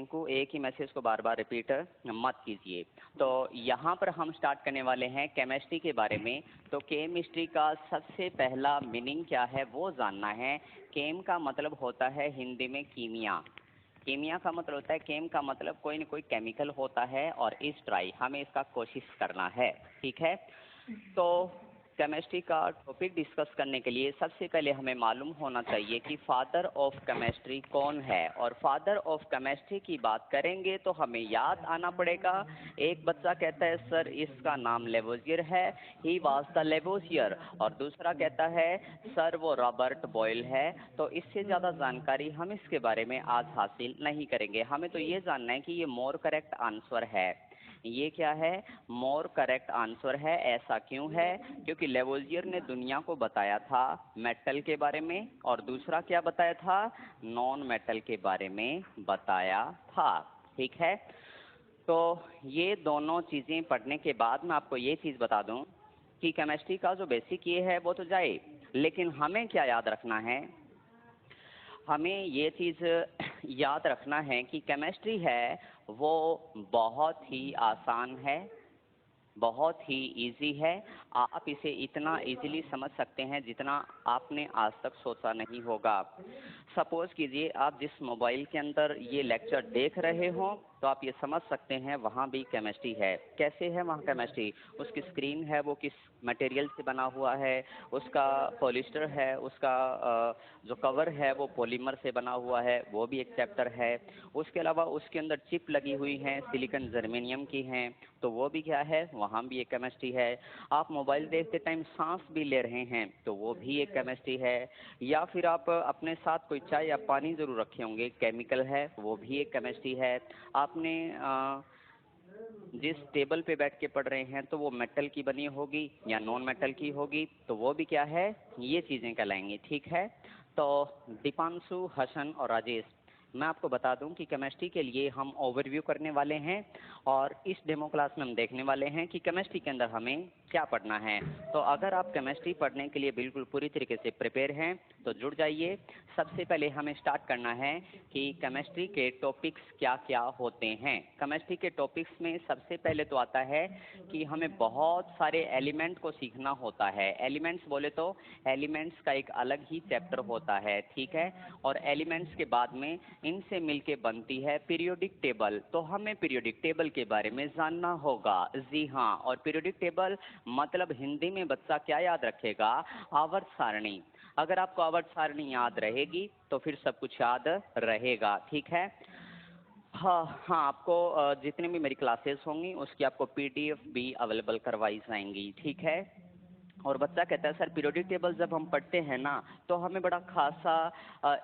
रिंकू एक ही मैसेज को बार बार रिपीट मत कीजिए। तो यहाँ पर हम स्टार्ट करने वाले हैं केमिस्ट्री के बारे में। तो केमिस्ट्री का सबसे पहला मीनिंग क्या है वो जानना है। केम का मतलब होता है हिंदी में कीमिया। कीमिया का मतलब होता है, केम का मतलब कोई न कोई केमिकल होता है, और इस ट्राई हमें इसका कोशिश करना है, ठीक है। तो केमिस्ट्री का टॉपिक डिस्कस करने के लिए सबसे पहले हमें मालूम होना चाहिए कि फादर ऑफ केमिस्ट्री कौन है। और फादर ऑफ केमिस्ट्री की बात करेंगे तो हमें याद आना पड़ेगा। एक बच्चा कहता है सर इसका नाम लेवोजियर है, ही वाज द लेवोजियर, और दूसरा कहता है सर वो रॉबर्ट बॉयल है। तो इससे ज़्यादा जानकारी हम इसके बारे में आज हासिल नहीं करेंगे। हमें तो ये जानना है कि ये मोर करेक्ट आंसर है। ये क्या है? मोर करेक्ट आंसर है। ऐसा क्यों है? क्योंकि लेवोजियर ने दुनिया को बताया था मेटल के बारे में, और दूसरा क्या बताया था? नॉन मेटल के बारे में बताया था, ठीक है। तो ये दोनों चीज़ें पढ़ने के बाद मैं आपको ये चीज़ बता दूं कि केमिस्ट्री का जो बेसिक ये है वो तो जाए, लेकिन हमें क्या याद रखना है? हमें ये चीज़ याद रखना है कि केमिस्ट्री है वो बहुत ही आसान है, बहुत ही इजी है। आप इसे इतना इजीली समझ सकते हैं जितना आपने आज तक सोचा नहीं होगा। सपोज कीजिए आप जिस मोबाइल के अंदर ये लेक्चर देख रहे हो, तो आप ये समझ सकते हैं वहाँ भी केमिस्ट्री है। कैसे है वहाँ केमिस्ट्री? उसकी स्क्रीन है वो किस मटेरियल से बना हुआ है, उसका पॉलिस्टर है, उसका जो कवर है वो पॉलीमर से बना हुआ है, वो भी एक चैप्टर है। उसके अलावा उसके अंदर चिप लगी हुई हैं, सिलिकॉन जर्मेनियम की हैं, तो वो भी क्या है? वहाँ भी एक केमिस्ट्री है। आप मोबाइल देखते टाइम सांस भी ले रहे हैं, तो वो भी एक केमिस्ट्री है। या फिर आप अपने साथ कोई चाय या पानी जरूर रखे होंगे, केमिकल है, वो भी एक केमिस्ट्री है। आपने जिस टेबल पे बैठ के पढ़ रहे हैं तो वो मेटल की बनी होगी या नॉन मेटल की होगी, तो वो भी क्या है? ये चीज़ें कहलाएंगी, ठीक है। तो दीपांशु, हसन और राजेश, मैं आपको बता दूं कि केमिस्ट्री के लिए हम ओवरव्यू करने वाले हैं, और इस डेमो क्लास में हम देखने वाले हैं कि केमिस्ट्री के अंदर हमें क्या पढ़ना है। तो अगर आप केमिस्ट्री पढ़ने के लिए बिल्कुल पूरी तरीके से प्रिपेयर हैं तो जुड़ जाइए। सबसे पहले हमें स्टार्ट करना है कि केमिस्ट्री के टॉपिक्स क्या क्या होते हैं। केमिस्ट्री के टॉपिक्स में सबसे पहले तो आता है कि हमें बहुत सारे एलिमेंट को सीखना होता है। एलिमेंट्स बोले तो एलिमेंट्स का एक अलग ही चैप्टर होता है, ठीक है। और एलिमेंट्स के बाद में इनसे मिलके बनती है पीरियोडिक टेबल। तो हमें पीरियोडिक टेबल के बारे में जानना होगा। जी हाँ, और पीरियोडिक टेबल मतलब हिंदी में बच्चा क्या याद रखेगा? आवर्त सारणी। अगर आपको आवर्त सारणी याद रहेगी तो फिर सब कुछ याद रहेगा, ठीक है। हाँ हाँ, आपको जितनी भी मेरी क्लासेस होंगी उसकी आपको पीडीएफ भी अवेलेबल करवाई जाएंगी, ठीक है। और बच्चा कहता है सर पीरियोडिक टेबल जब हम पढ़ते हैं ना तो हमें बड़ा खासा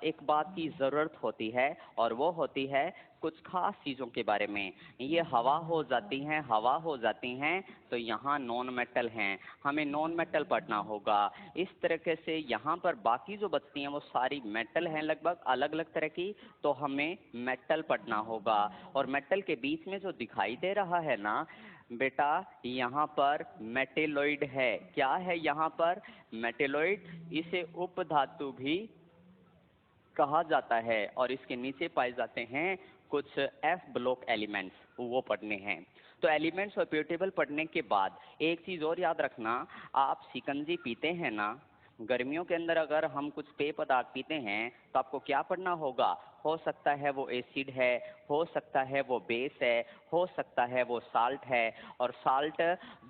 एक बात की ज़रूरत होती है, और वो होती है कुछ खास चीज़ों के बारे में। ये हवा हो जाती हैं, हवा हो जाती हैं, तो यहाँ नॉन मेटल हैं, हमें नॉन मेटल पढ़ना होगा। इस तरीके से यहाँ पर बाकी जो बचती हैं वो सारी मेटल हैं, लगभग अलग अलग तरह की, तो हमें मेटल पढ़ना होगा। और मेटल के बीच में जो दिखाई दे रहा है ना बेटा, यहाँ पर मेटेलॉइड है। क्या है यहाँ पर? मेटेलॉइड। इसे उपधातु भी कहा जाता है, और इसके नीचे पाए जाते हैं कुछ एफ ब्लॉक एलिमेंट्स, वो पढ़ने हैं। तो एलिमेंट्स और पीरियोडिक टेबल पढ़ने के बाद एक चीज़ और याद रखना, आप शिकंजी पीते हैं ना, गर्मियों के अंदर अगर हम कुछ पेय पदार्थ पीते हैं तो आपको क्या पढ़ना होगा? हो सकता है वो एसिड है, हो सकता है वो बेस है, हो सकता है वो साल्ट है। और साल्ट,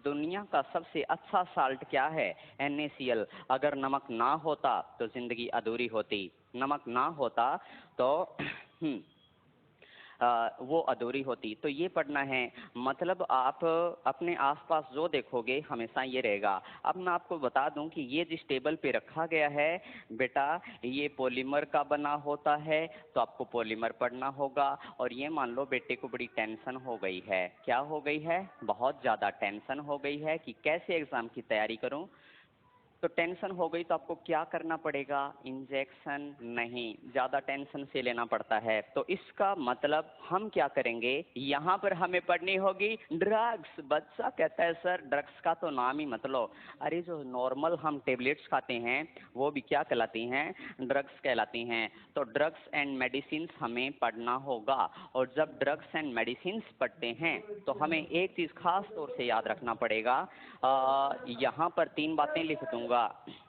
दुनिया का सबसे अच्छा साल्ट क्या है? NaCl। अगर नमक ना होता तो जिंदगी अधूरी होती, नमक ना होता तो वो अधूरी होती। तो ये पढ़ना है। मतलब आप अपने आसपास जो देखोगे हमेशा ये रहेगा। अब मैं आपको बता दूं कि ये जिस टेबल पे रखा गया है बेटा, ये पॉलीमर का बना होता है, तो आपको पॉलीमर पढ़ना होगा। और ये मान लो बेटे को बड़ी टेंशन हो गई है। क्या हो गई है? बहुत ज़्यादा टेंशन हो गई है कि कैसे एग्ज़ाम की तैयारी करूं। तो टेंशन हो गई तो आपको क्या करना पड़ेगा? इंजेक्शन नहीं, ज़्यादा टेंशन से लेना पड़ता है। तो इसका मतलब हम क्या करेंगे, यहाँ पर हमें पढ़नी होगी ड्रग्स। बच्चा कहता है सर ड्रग्स का तो नाम ही मत लो। अरे जो नॉर्मल हम टेबलेट्स खाते हैं वो भी क्या कहलाती हैं? ड्रग्स कहलाती हैं। तो ड्रग्स एंड मेडिसिन हमें पढ़ना होगा। और जब ड्रग्स एंड मेडिसिन पढ़ते हैं तो हमें एक चीज़ खास तौर से याद रखना पड़ेगा। यहाँ पर 3 बातें लिख दूंगा।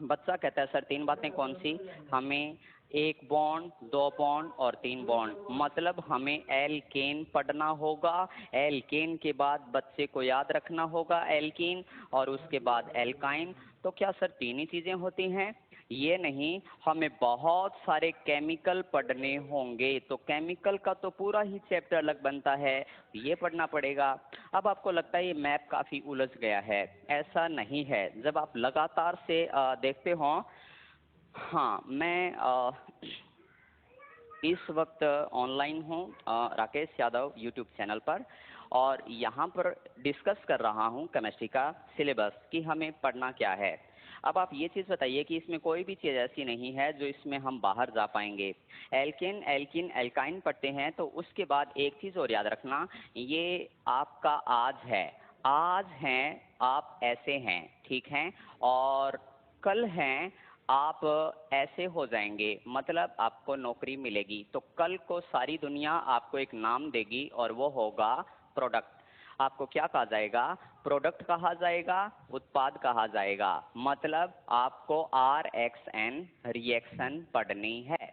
बच्चा कहता है सर 3 बातें कौन सी? हमें 1 बॉन्ड, 2 बॉन्ड और 3 बॉन्ड, मतलब हमें एल्केन पढ़ना होगा। एल्केन के बाद बच्चे को याद रखना होगा एल्कीन, और उसके बाद एल्काइन। तो क्या सर 3 ही चीज़ें होती हैं? ये नहीं, हमें बहुत सारे केमिकल पढ़ने होंगे। तो केमिकल का तो पूरा ही चैप्टर अलग बनता है, ये पढ़ना पड़ेगा। अब आपको लगता है ये मैप काफ़ी उलझ गया है, ऐसा नहीं है। जब आप लगातार से देखते हो। हाँ, मैं इस वक्त ऑनलाइन हूँ राकेश यादव यूट्यूब चैनल पर, और यहाँ पर डिस्कस कर रहा हूँ केमिस्ट्री का सिलेबस कि हमें पढ़ना क्या है। अब आप ये चीज़ बताइए कि इसमें कोई भी चीज़ ऐसी नहीं है जो इसमें हम बाहर जा पाएंगे। एल्केन, एल्कीन, एल्काइन पढ़ते हैं तो उसके बाद एक चीज़ और याद रखना, ये आपका आज है। आज हैं आप ऐसे हैं, ठीक हैं, और कल हैं आप ऐसे हो जाएंगे, मतलब आपको नौकरी मिलेगी। तो कल को सारी दुनिया आपको एक नाम देगी और वो होगा प्रोडक्ट। आपको क्या कहा जाएगा? प्रोडक्ट कहा जाएगा, उत्पाद कहा जाएगा। मतलब आपको RXN रिएक्शन पढ़नी है।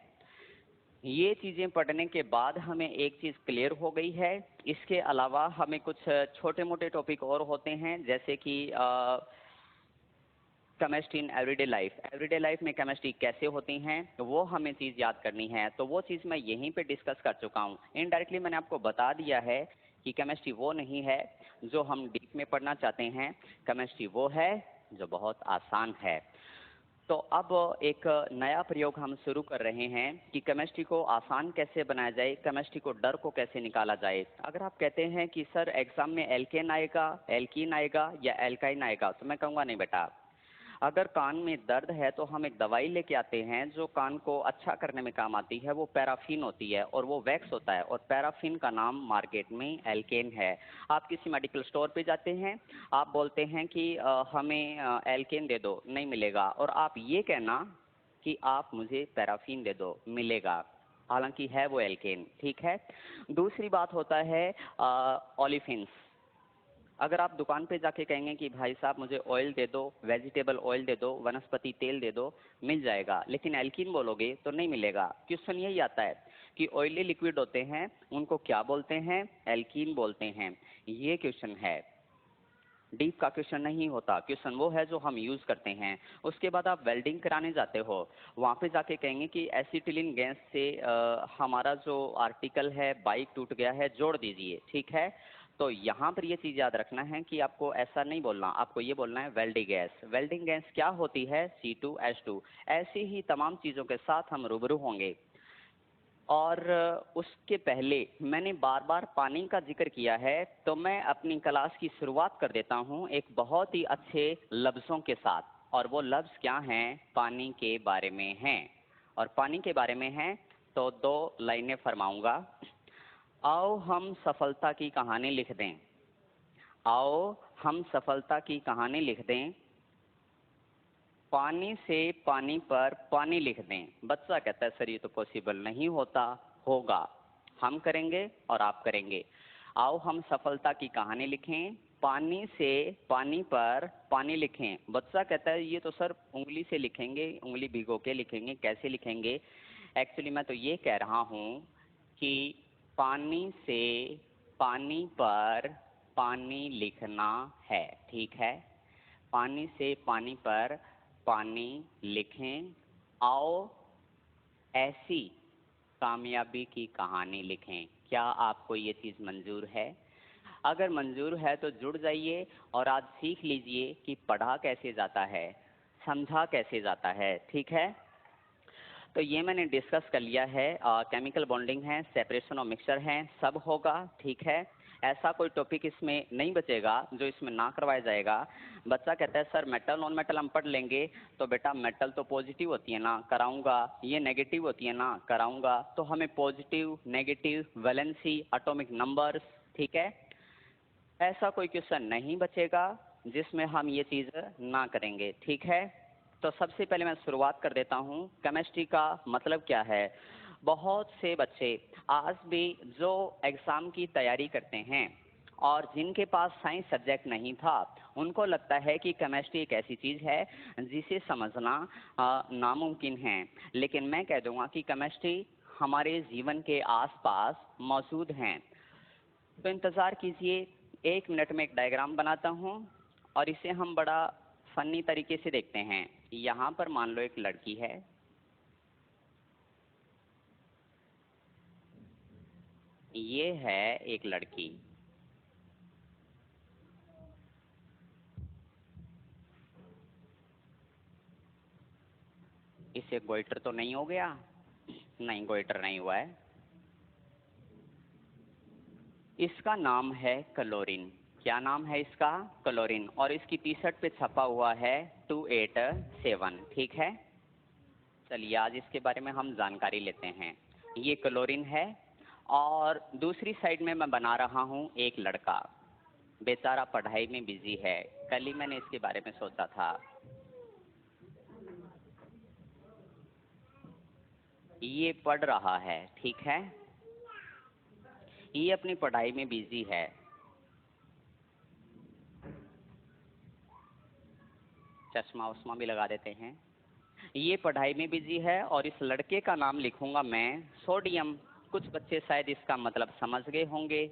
ये चीज़ें पढ़ने के बाद हमें एक चीज़ क्लियर हो गई है। इसके अलावा हमें कुछ छोटे मोटे टॉपिक और होते हैं, जैसे कि chemistry in everyday life. Everyday life में केमिस्ट्री कैसे होती हैं तो वो हमें चीज़ याद करनी है। तो वो चीज़ मैं यहीं पे डिस्कस कर चुका हूँ। इनडायरेक्टली मैंने आपको बता दिया है कि केमिस्ट्री वो नहीं है जो हम डीप में पढ़ना चाहते हैं। केमिस्ट्री वो है जो बहुत आसान है। तो अब एक नया प्रयोग हम शुरू कर रहे हैं कि केमिस्ट्री को आसान कैसे बनाया जाए, केमिस्ट्री को डर को कैसे निकाला जाए। अगर आप कहते हैं कि सर एग्जाम में एल्केन आएगा, एल्कीन आएगा या एल्काइन आएगा, तो मैं कहूँगा नहीं बेटा। अगर कान में दर्द है तो हम एक दवाई लेके आते हैं जो कान को अच्छा करने में काम आती है। वो पैराफिन होती है और वो वैक्स होता है, और पैराफिन का नाम मार्केट में एल्केन है। आप किसी मेडिकल स्टोर पे जाते हैं, आप बोलते हैं कि हमें एल्केन दे दो, नहीं मिलेगा। और आप ये कहना कि आप मुझे पैराफिन दे दो, मिलेगा, हालांकि है वो एल्केन, ठीक है। दूसरी बात होता है ओलिफिन्स। अगर आप दुकान पे जाके कहेंगे कि भाई साहब मुझे ऑयल दे दो, वेजिटेबल ऑयल दे दो, वनस्पति तेल दे दो, मिल जाएगा। लेकिन एल्कीन बोलोगे तो नहीं मिलेगा। क्वेश्चन यही आता है कि ऑयली लिक्विड होते हैं उनको क्या बोलते हैं? एल्कीन बोलते हैं। ये क्वेश्चन है, डीप का क्वेश्चन नहीं होता। क्वेश्चन वो है जो हम यूज़ करते हैं। उसके बाद आप वेल्डिंग कराने जाते हो, वहाँ पे जाके कहेंगे कि एसिटिलीन गैस से हमारा जो आर्टिकल है बाइक टूट गया है, जोड़ दीजिए, ठीक है। तो यहाँ पर ये चीज़ याद रखना है कि आपको ऐसा नहीं बोलना, आपको ये बोलना है वेल्डिंग गैस। वेल्डिंग गैस क्या होती है? C2H2। ऐसी ही तमाम चीज़ों के साथ हम रूबरू होंगे। और उसके पहले मैंने बार बार पानी का जिक्र किया है, तो मैं अपनी क्लास की शुरुआत कर देता हूँ एक बहुत ही अच्छे लफ्ज़ों के साथ। और वो लफ्ज़ क्या हैं? पानी के बारे में हैं। और पानी के बारे में हैं तो 2 लाइनें फरमाऊँगा। आओ हम सफलता की कहानी लिख दें, आओ हम सफलता की कहानी लिख दें, पानी से पानी पर पानी लिख दें। बच्चा कहता है सर ये तो पॉसिबल नहीं होता। होगा, हम करेंगे और आप करेंगे। आओ हम सफलता की कहानी लिखें, पानी से पानी पर पानी लिखें। बच्चा कहता है ये तो सर उंगली से लिखेंगे, उंगली भिगो के लिखेंगे, कैसे लिखेंगे? एक्चुअली मैं तो ये कह रहा हूँ कि पानी से पानी पर पानी लिखना है, ठीक है। पानी से पानी पर पानी लिखें, आओ ऐसी कामयाबी की कहानी लिखें। क्या आपको ये चीज़ मंजूर है? अगर मंजूर है तो जुड़ जाइए और आज सीख लीजिए कि पढ़ा कैसे जाता है, समझा कैसे जाता है, ठीक है। तो ये मैंने डिस्कस कर लिया है। केमिकल बॉन्डिंग है, सेपरेशन और मिक्सचर है, सब होगा, ठीक है। ऐसा कोई टॉपिक इसमें नहीं बचेगा जो इसमें ना करवाया जाएगा। बच्चा कहता है सर मेटल नॉन मेटल हम पढ़ लेंगे, तो बेटा मेटल तो पॉजिटिव होती है ना, कराऊंगा। ये नेगेटिव होती है ना, कराऊंगा। तो हमें positive, negative, valency, atomic numbers, ठीक है, ऐसा कोई क्वेश्चन नहीं बचेगा जिसमें हम ये चीज़ ना करेंगे, ठीक है। तो सबसे पहले मैं शुरुआत कर देता हूँ, केमिस्ट्री का मतलब क्या है। बहुत से बच्चे आज भी जो एग्ज़ाम की तैयारी करते हैं और जिनके पास साइंस सब्जेक्ट नहीं था, उनको लगता है कि केमिस्ट्री एक ऐसी चीज़ है जिसे समझना नामुमकिन है। लेकिन मैं कह दूंगा कि केमिस्ट्री हमारे जीवन के आसपास मौजूद हैं। तो इंतज़ार कीजिए, 1 मिनट में एक डायग्राम बनाता हूँ और इसे हम बड़ा फनी तरीके से देखते हैं। यहाँ पर मान लो एक लड़की है, ये है एक लड़की, इसे गोइटर तो नहीं हो गया? नहीं, गोइटर नहीं हुआ है। इसका नाम है क्लोरीन। क्या नाम है इसका? क्लोरीन। और इसकी टी शर्ट पे छपा हुआ है 287, ठीक है। चलिए आज इसके बारे में हम जानकारी लेते हैं। ये क्लोरीन है और दूसरी साइड में मैं बना रहा हूँ एक लड़का, बेचारा पढ़ाई में बिजी है। कल ही मैंने इसके बारे में सोचा था। ये पढ़ रहा है, ठीक है, ये अपनी पढ़ाई में बिजी है। चश्मा उस्मा भी लगा देते हैं। ये पढ़ाई में बिजी है और इस लड़के का नाम लिखूंगा मैं सोडियम। कुछ बच्चे शायद इसका मतलब समझ गए होंगे।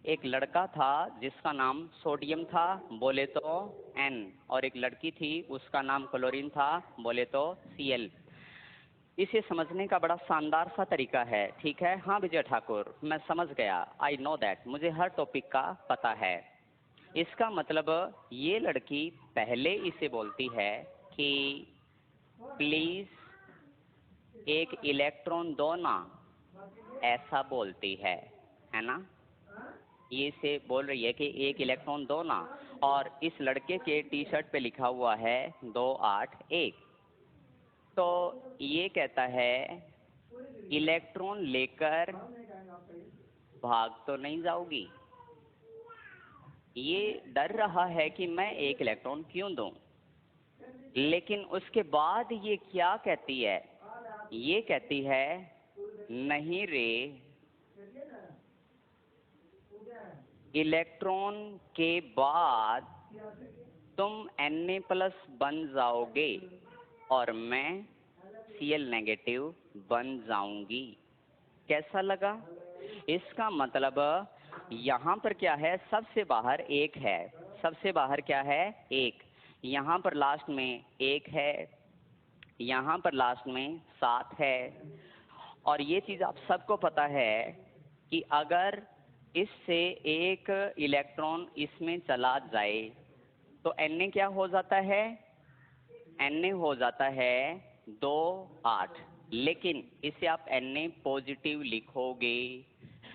एक लड़का था जिसका नाम सोडियम था, बोले तो N, और एक लड़की थी उसका नाम क्लोरीन था, बोले तो Cl। इसे समझने का बड़ा शानदार सा तरीका है, ठीक है। हाँ विजय ठाकुर, मैं समझ गया, आई नो दैट, मुझे हर टॉपिक का पता है। इसका मतलब ये लड़की पहले इसे बोलती है कि प्लीज एक इलेक्ट्रॉन दो ना, ऐसा बोलती है ना। ये से बोल रही है कि एक इलेक्ट्रॉन दो ना, और इस लड़के के टी शर्ट पे लिखा हुआ है 281। तो ये कहता है इलेक्ट्रॉन लेकर भाग तो नहीं जाओगी। ये डर रहा है कि मैं एक इलेक्ट्रॉन क्यों दूं। लेकिन उसके बाद ये क्या कहती है? ये कहती है नहीं रे, इलेक्ट्रॉन के बाद तुम Na+ बन जाओगे और मैं Cl नेगेटिव बन जाऊंगी। कैसा लगा? इसका मतलब यहाँ पर क्या है, सबसे बाहर एक है। सबसे बाहर क्या है? एक। यहाँ पर लास्ट में एक है, यहाँ पर लास्ट में 7 है। और ये चीज़ आप सबको पता है कि अगर इससे एक इलेक्ट्रॉन इसमें चला जाए तो Na क्या हो जाता है? Na हो जाता है 2 8। लेकिन इसे आप Na पॉजिटिव लिखोगे,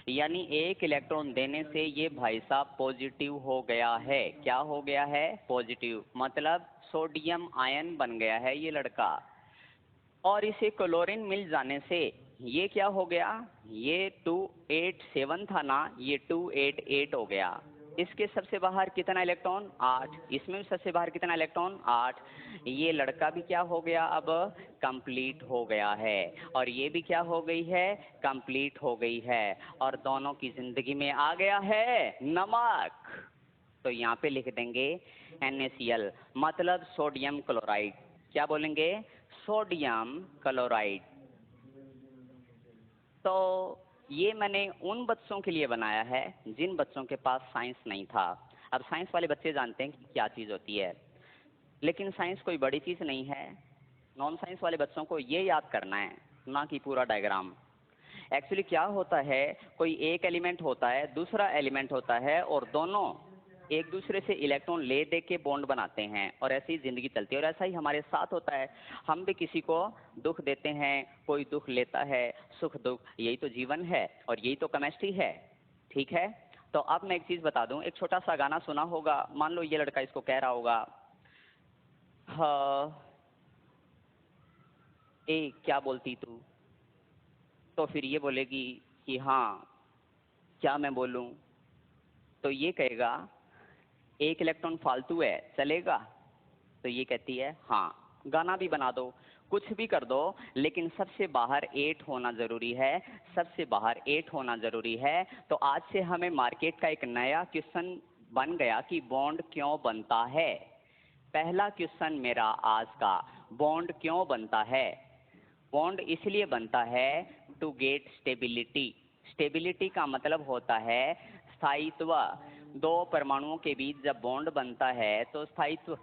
यानी एक इलेक्ट्रॉन देने से ये भाई साहब पॉजिटिव हो गया है। क्या हो गया है? पॉजिटिव। मतलब सोडियम आयन बन गया है ये लड़का। और इसे क्लोरीन मिल जाने से ये क्या हो गया? ये 287 था ना, ये 288 हो गया। इसके सबसे बाहर कितना इलेक्ट्रॉन? 8। इसमें भी सबसे बाहर कितना इलेक्ट्रॉन? 8। ये लड़का भी क्या हो गया? अब कंप्लीट हो गया है। और ये भी क्या हो गई है? कंप्लीट हो गई है। और दोनों की जिंदगी में आ गया है नमक। तो यहाँ पे लिख देंगे NaCl, मतलब सोडियम क्लोराइड। क्या बोलेंगे? Sodium chloride. तो ये मैंने उन बच्चों के लिए बनाया है जिन बच्चों के पास साइंस नहीं था। अब साइंस वाले बच्चे जानते हैं कि क्या चीज़ होती है, लेकिन साइंस कोई बड़ी चीज़ नहीं है। नॉन साइंस वाले बच्चों को ये याद करना है, ना कि पूरा डायग्राम। एक्चुअली क्या होता है, कोई एक एलिमेंट होता है, दूसरा एलिमेंट होता है, और दोनों एक दूसरे से इलेक्ट्रॉन ले दे के बॉन्ड बनाते हैं, और ऐसे ही ज़िंदगी चलती है। और ऐसा ही हमारे साथ होता है, हम भी किसी को दुख देते हैं, कोई दुख लेता है, सुख दुख, यही तो जीवन है और यही तो केमिस्ट्री है, ठीक है। तो अब मैं एक चीज़ बता दूं, एक छोटा सा गाना सुना होगा, मान लो ये लड़का इसको कह रहा होगा, हाँ ए क्या बोलती तू, तो फिर ये बोलेगी कि हाँ क्या मैं बोलूं, तो ये कहेगा एक इलेक्ट्रॉन फालतू है, चलेगा? तो ये कहती है हाँ। गाना भी बना दो, कुछ भी कर दो, लेकिन सबसे बाहर 8 होना जरूरी है, सबसे बाहर 8 होना जरूरी है। तो आज से हमें मार्केट का एक नया क्वेश्चन बन गया कि बॉन्ड क्यों बनता है। पहला क्वेश्चन मेरा आज का, बॉन्ड क्यों बनता है? बॉन्ड इसलिए बनता है टू गेट स्टेबिलिटी। स्टेबिलिटी का मतलब होता है स्थायित्व। दो परमाणुओं के बीच जब बॉन्ड बनता है तो स्थायित्व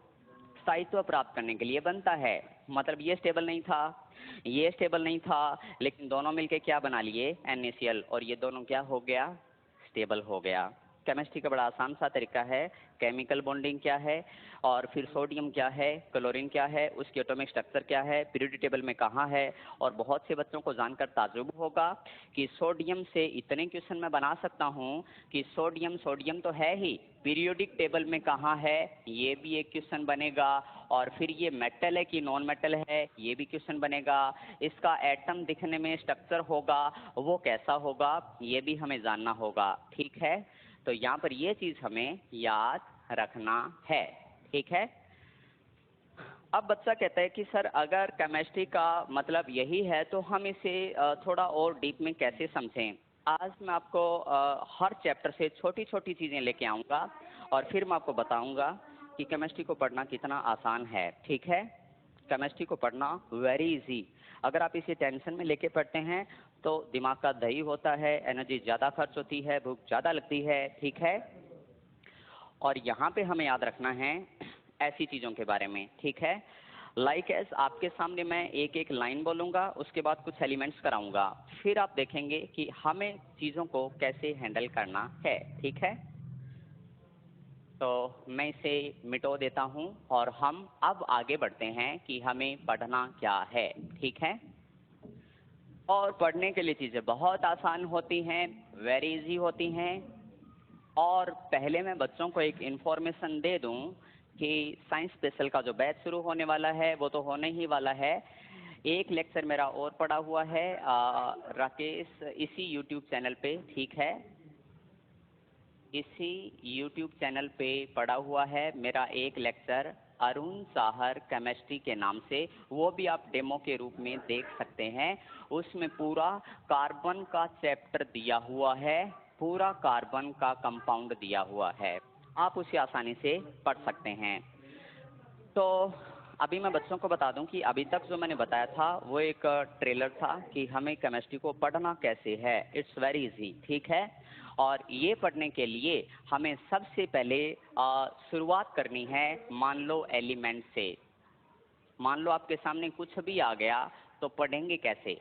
स्थायित्व प्राप्त करने के लिए बनता है। मतलब ये स्टेबल नहीं था, ये स्टेबल नहीं था, लेकिन दोनों मिलके क्या बना लिए, NaCl, और ये दोनों क्या हो गया, स्टेबल हो गया। केमिस्ट्री का बड़ा आसान सा तरीका है। केमिकल बॉन्डिंग क्या है, और फिर सोडियम क्या है, क्लोरीन क्या है, उसकी एटॉमिक स्ट्रक्चर क्या है, पीरियोडिक टेबल में कहाँ है। और बहुत से बच्चों को जानकर ताज्जुब होगा कि सोडियम से इतने क्वेश्चन मैं बना सकता हूँ कि सोडियम सोडियम तो है ही, पीरियोडिक टेबल में कहाँ है, ये भी एक क्वेश्चन बनेगा। और फिर ये मेटल है कि नॉन मेटल है, ये भी क्वेश्चन बनेगा। इसका एटम दिखने में स्ट्रक्चर होगा, वो कैसा होगा, ये भी हमें जानना होगा। ठीक है, तो यहाँ पर ये चीज हमें याद रखना है। ठीक है। अब बच्चा कहता है कि सर अगर केमिस्ट्री का मतलब यही है तो हम इसे थोड़ा और डीप में कैसे समझें। आज मैं आपको हर चैप्टर से छोटी छोटी चीजें लेके आऊंगा और फिर मैं आपको बताऊंगा कि केमिस्ट्री को पढ़ना कितना आसान है। ठीक है, केमिस्ट्री को पढ़ना वेरी इजी। अगर आप इसे टेंशन में लेके पढ़ते हैं तो दिमाग का दही होता है, एनर्जी ज़्यादा खर्च होती है, भूख ज़्यादा लगती है। ठीक है, और यहाँ पे हमें याद रखना है ऐसी चीज़ों के बारे में। ठीक है, लाइक एज आपके सामने मैं एक एक लाइन बोलूँगा, उसके बाद कुछ एलिमेंट्स कराऊंगा, फिर आप देखेंगे कि हमें चीज़ों को कैसे हैंडल करना है। ठीक है, तो मैं इसे मिटो देता हूँ और हम अब आगे बढ़ते हैं कि हमें पढ़ना क्या है। ठीक है, और पढ़ने के लिए चीज़ें बहुत आसान होती हैं, वेरी इजी होती हैं। और पहले मैं बच्चों को एक इन्फॉर्मेशन दे दूं कि साइंस स्पेशल का जो बैच शुरू होने वाला है वो तो होने ही वाला है। एक लेक्चर मेरा और पड़ा हुआ है राकेश, इसी यूट्यूब चैनल पे। ठीक है, इसी यूट्यूब चैनल पे पड़ा हुआ है मेरा एक लेक्चर अरुण साहर केमिस्ट्री के नाम से, वो भी आप डेमो के रूप में देख सकते हैं। उसमें पूरा कार्बन का चैप्टर दिया हुआ है, पूरा कार्बन का कंपाउंड दिया हुआ है, आप उसे आसानी से पढ़ सकते हैं। तो अभी मैं बच्चों को बता दूं कि अभी तक जो मैंने बताया था वो एक ट्रेलर था कि हमें केमिस्ट्री को पढ़ना कैसे है। It's very easy. ठीक है, और ये पढ़ने के लिए हमें सबसे पहले शुरुआत करनी है, मान लो एलिमेंट से। मान लो आपके सामने कुछ भी आ गया तो पढ़ेंगे कैसे।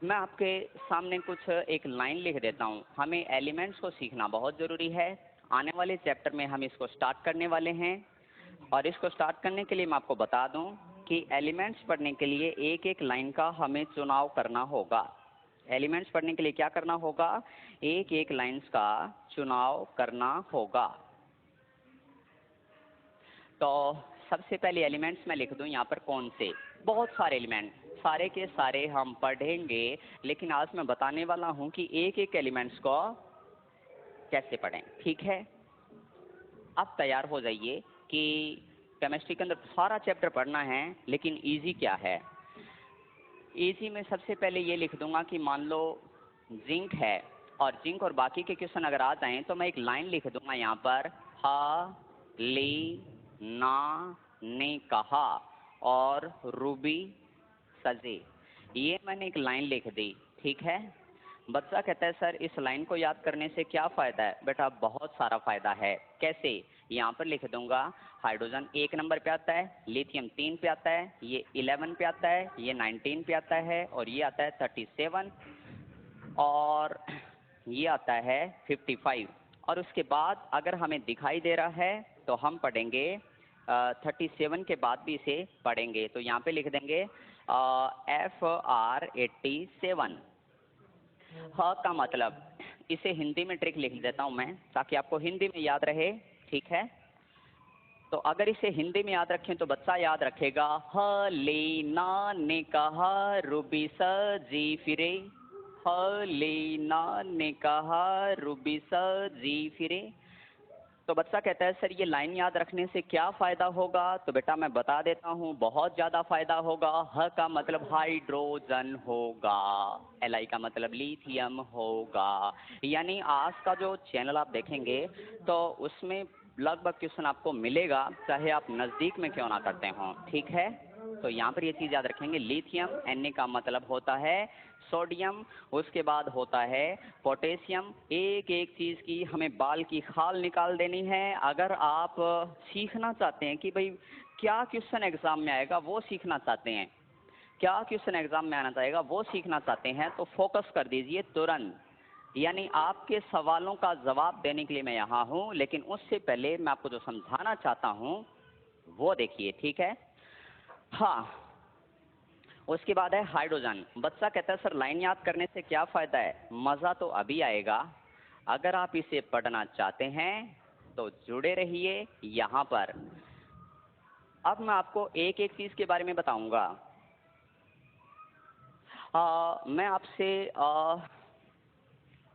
मैं आपके सामने कुछ एक लाइन लिख देता हूँ। हमें एलिमेंट्स को सीखना बहुत ज़रूरी है। आने वाले चैप्टर में हम इसको स्टार्ट करने वाले हैं, और इसको स्टार्ट करने के लिए मैं आपको बता दूं कि एलिमेंट्स पढ़ने के लिए एक एक लाइन का हमें चुनाव करना होगा। एलिमेंट्स पढ़ने के लिए क्या करना होगा, एक एक लाइन्स का चुनाव करना होगा। तो सबसे पहले एलिमेंट्स मैं लिख दूं यहाँ पर कौन से, बहुत सारे एलिमेंट, सारे के सारे हम पढ़ेंगे, लेकिन आज मैं बताने वाला हूं कि एक एक एलिमेंट्स को कैसे पढ़ें। ठीक है, अब तैयार हो जाइए कि केमिस्ट्री के अंदर सारा चैप्टर पढ़ना है, लेकिन इजी क्या है। इजी में सबसे पहले ये लिख दूंगा कि मान लो जिंक है, और जिंक और बाकी के क्वेश्चन अगर आ जाएं तो मैं एक लाइन लिख दूंगा यहाँ पर, हा ली ना ने कहा और रूबी सजे, ये मैंने एक लाइन लिख दी। ठीक है, बच्चा कहता है सर इस लाइन को याद करने से क्या फ़ायदा है। बेटा बहुत सारा फ़ायदा है। कैसे, यहाँ पर लिख दूंगा, हाइड्रोजन 1 नंबर पे आता है, लिथियम 3 पे आता है, ये 11 पे आता है, ये 19 पे आता है, और ये आता है 37, और ये आता है 55। और उसके बाद अगर हमें दिखाई दे रहा है तो हम पढ़ेंगे 37 के बाद भी इसे पढ़ेंगे। तो यहाँ पे लिख देंगे FR87। ह का मतलब इसे हिंदी में ट्रिक लिख देता हूं मैं, ताकि आपको हिंदी में याद रहे, ठीक है। तो अगर इसे हिंदी में याद रखें तो बच्चा याद रखेगा, ह ले ना ने कहा रूबी सजी फिरे, ह ले ना ने कहा रूबी सजी फिरे। तो बच्चा कहता है सर ये लाइन याद रखने से क्या फ़ायदा होगा? तो बेटा मैं बता देता हूँ, बहुत ज़्यादा फ़ायदा होगा। ह का मतलब हाइड्रोजन होगा, Li का मतलब लिथियम होगा। यानी आज का जो चैनल आप देखेंगे तो उसमें लगभग क्वेश्चन आपको मिलेगा, चाहे आप नज़दीक में क्यों ना करते हों, ठीक है। तो यहाँ पर ये चीज़ याद रखेंगे, लिथियम Na का मतलब होता है सोडियम, उसके बाद होता है पोटेशियम। एक एक चीज़ की हमें बाल की खाल निकाल देनी है। अगर आप सीखना चाहते हैं कि भाई क्या क्वेश्चन एग्ज़ाम में आएगा, वो सीखना चाहते हैं, क्या क्वेश्चन एग्ज़ाम में आना चाहेगा वो सीखना चाहते हैं, तो फोकस कर दीजिए तुरंत। यानी आपके सवालों का जवाब देने के लिए मैं यहाँ हूँ, लेकिन उससे पहले मैं आपको जो समझाना चाहता हूँ वो देखिए, ठीक है। हाँ, उसके बाद है हाइड्रोजन। बच्चा कहता है सर लाइन याद करने से क्या फ़ायदा है? मज़ा तो अभी आएगा। अगर आप इसे पढ़ना चाहते हैं तो जुड़े रहिए यहाँ पर। अब मैं आपको एक एक चीज़ के बारे में बताऊंगा। मैं आपसे